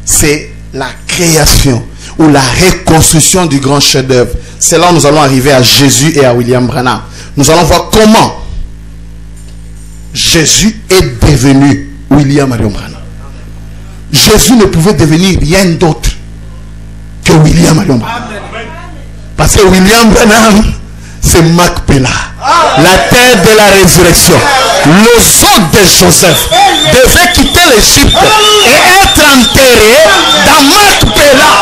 c'est la création ou la reconstruction du grand chef-d'œuvre. C'est là où nous allons arriver à Jésus et à William Branham. Nous allons voir comment Jésus est devenu William Marion Branham. Jésus ne pouvait devenir rien d'autre que William Marion Branham. Parce que William Branham, c'est Macpéla, la terre de la résurrection. Le sceau de Joseph devait quitter l'Égypte et être enterré dans Macpéla.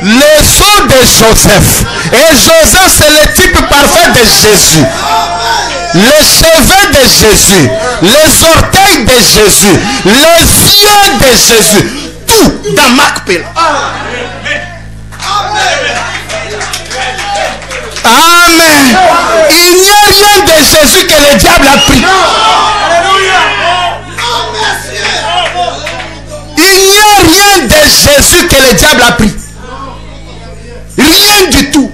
Le sceau de Joseph. Et Joseph, c'est le type parfait de Jésus. Les cheveux de Jésus, les orteils de Jésus, les yeux de Jésus, tout dans Macpéla. Amen. Il n'y a rien de Jésus que le diable a pris. Il n'y a rien de Jésus que le diable a pris. Rien du tout.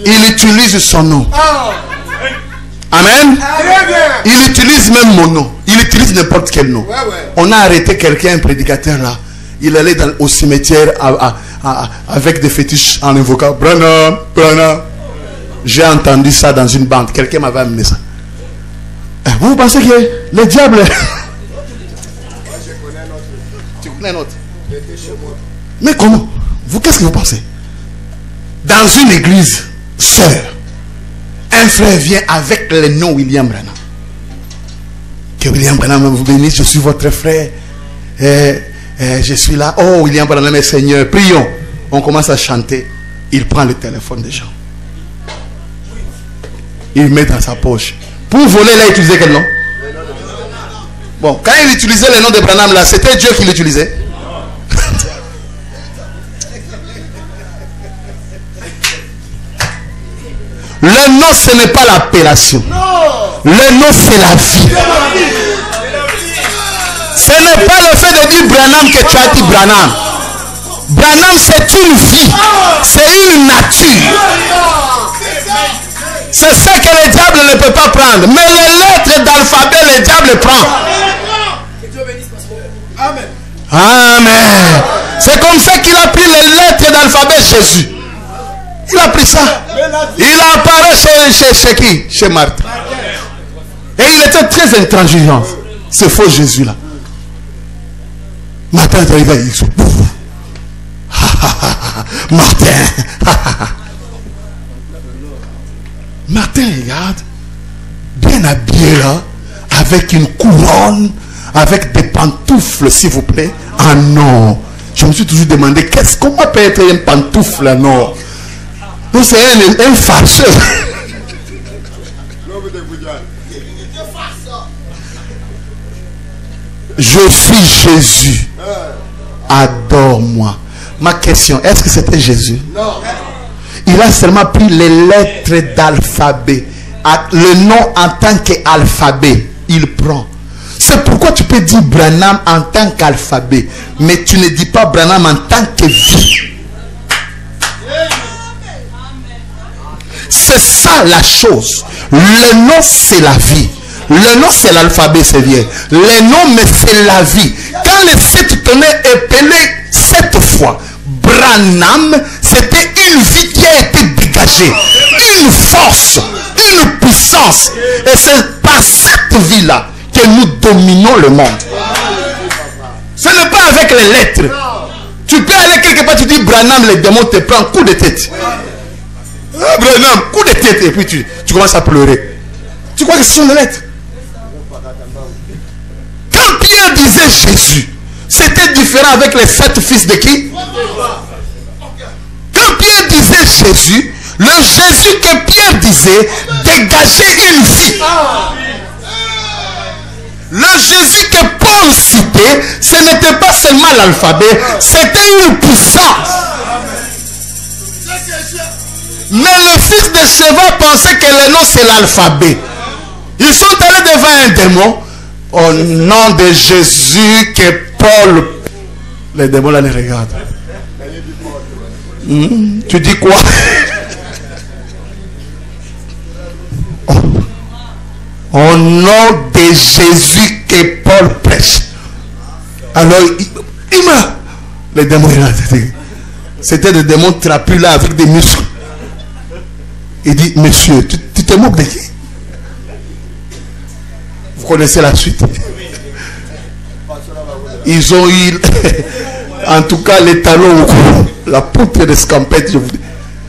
Il utilise son nom. Amen. Il utilise même mon nom. Il utilise n'importe quel nom. On a arrêté quelqu'un, un prédicateur là. Il allait au cimetière avec des fétiches en invoquant Branham, Branham. J'ai entendu ça dans une bande. Quelqu'un m'avait amené ça. Vous pensez que le diable... Tu connais un autre? Mais comment? Vous, qu'est-ce que vous pensez? Dans une église, sœur, un frère vient avec le nom William Branham. Que William Branham vous bénisse, je suis votre frère. Je suis là. Oh, William Branham est Seigneur. Prions. On commence à chanter. Il prend le téléphone des gens. Il met dans sa poche. Pour voler, il a utilisé quel nom? Bon, quand il utilisait le nom de Branham là, c'était Dieu qui l'utilisait. Le nom, ce n'est pas l'appellation. Le nom, c'est la vie. Ce n'est pas le fait de dire Branham que tu as dit Branham. Branham, c'est une vie. C'est une nature. C'est ça que le diable ne peut pas prendre. Mais les lettres d'alphabet, le diable prend. Amen. Amen. C'est comme ça qu'il a pris les lettres d'alphabet Jésus. Il a pris ça. Il a apparu chez qui? Chez Marthe. Et il était très intransigeant. Ce faux Jésus là. Martin est arrivé. Il se Martin. Martin, regarde. Bien habillé là. Avec une couronne. Avec des pantoufles, s'il vous plaît. Ah non. Je me suis toujours demandé comment peut être une pantoufle, non? Donc c'est un farceur. Je suis Jésus. Adore-moi. Ma question, est-ce que c'était Jésus? Non. Il a seulement pris les lettres d'alphabet. Le nom en tant qu'alphabet, il prend. C'est pourquoi tu peux dire Branham en tant qu'alphabet, mais tu ne dis pas Branham en tant que vie. C'est ça la chose. Le nom, c'est la vie. Le nom, c'est l'alphabet, c'est bien. Le nom, mais c'est la vie. Quand le 7 tenait épelé 7 fois, Branham, c'était une vie qui a été dégagée. Une force, une puissance. Et c'est par cette vie-là que nous dominons le monde. Ce n'est pas avec les lettres. Tu peux aller quelque part, tu dis Branham, les démons te prennent coup de tête. Branham, coup de tête, et puis tu commences à pleurer. Tu crois que ce sont des lettres? Quand Pierre disait Jésus, c'était différent avec les 7 fils de qui? Quand Pierre disait Jésus, le Jésus que Pierre disait dégageait une vie. Le Jésus que Paul citait, ce n'était pas seulement l'alphabet, c'était une puissance. Mais le fils de Sheva pensait que le nom c'est l'alphabet. Ils sont allés devant un démon. Au nom de Jésus que Paul. Les démons là les regardent. Tu dis quoi? Au nom de Jésus que Paul prêche. Alors il meurt. Les démons là. C'était des démons trapus là avec des muscles. Il dit, monsieur, tu te moques de qui? Vous connaissez la suite. Ils ont eu, en tout cas, les talons au cou, la poutre de scampette.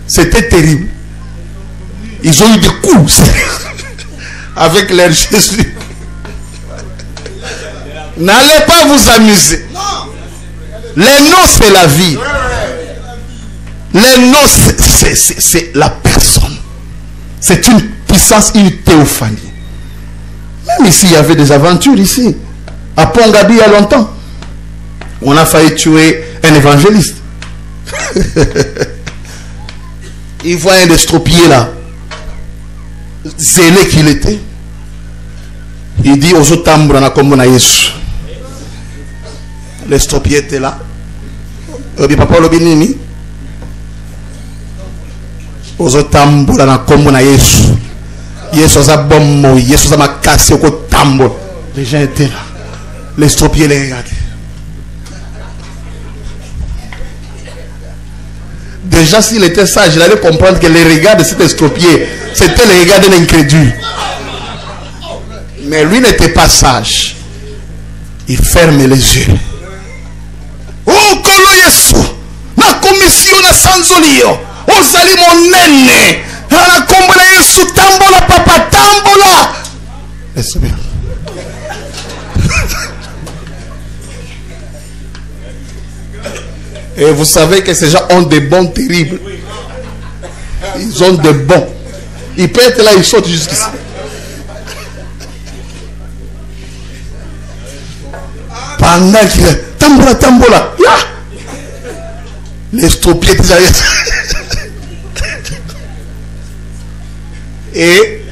C'était terrible. Ils ont eu des coups avec leur Jésus. N'allez pas vous amuser. Les noms, c'est la vie. Les noms, c'est la personne. C'est une puissance, une théophanie. Même ici, il y avait des aventures ici. À Pongabi, il y a longtemps. On a failli tuer un évangéliste. Il voit un estropié là. Zélé qu'il était. Il dit aux autres l'estropié était là. Papa l'obinini. Ozotambola na kombo na Yesu. Yesu za bombo, Yesu za makasi oko tambo. Les gens étaient là. L'estropié les regardait. Déjà s'il était sage, il allait comprendre que les regards de cet estropié, c'était les regards de l'incrédule. Mais lui n'était pas sage. Il ferme les yeux. Oh kolo Yesu, na commission na sanzolio. Ozali monene. Na kombo na Yesu tambola papa tambola. Laisse bien. Et vous savez que ces gens ont des bons terribles. Ils ont des bons. Ils peuvent être là, ils sautent jusqu'ici. Banga qui tambola, tambola. Les estropiés qui arrivent. Et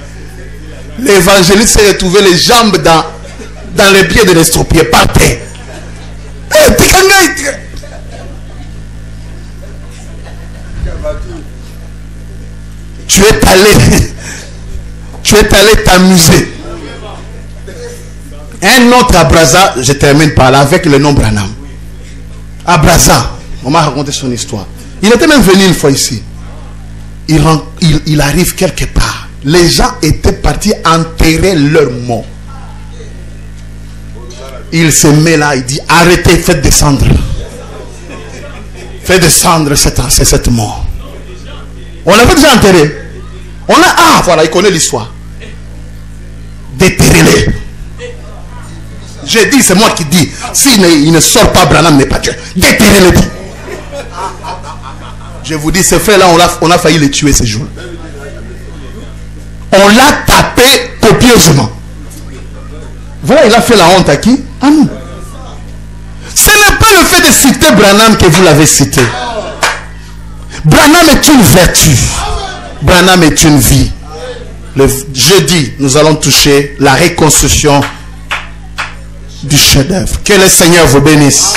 l'évangéliste s'est retrouvé les jambes dans les pieds de l'estropié par terre. Tu es allé t'amuser. Un autre à Brazza, je termine par là avec le nom Branham. À Brazza, on m'a raconté son histoire. Il était même venu une fois ici. Il arrive quelque part. Les gens étaient partis enterrer leurs morts. Il se met là, il dit arrêtez, faites descendre. Faites descendre cette mort. On l'avait déjà enterré. Voilà, il connaît l'histoire. Déterrez-les. J'ai dit, c'est moi qui dis. S'il ne sort pas, Branham n'est pas Dieu. Déterrez-les. Je vous dis, ces frères-là, on a failli les tuer ces jours. On l'a tapé copieusement. Voilà, il a fait la honte à qui? À nous. Ce n'est pas le fait de citer Branham que vous l'avez cité. Branham est une vertu. Branham est une vie. Le jeudi, nous allons toucher la reconstruction du chef-d'œuvre. Que le Seigneur vous bénisse.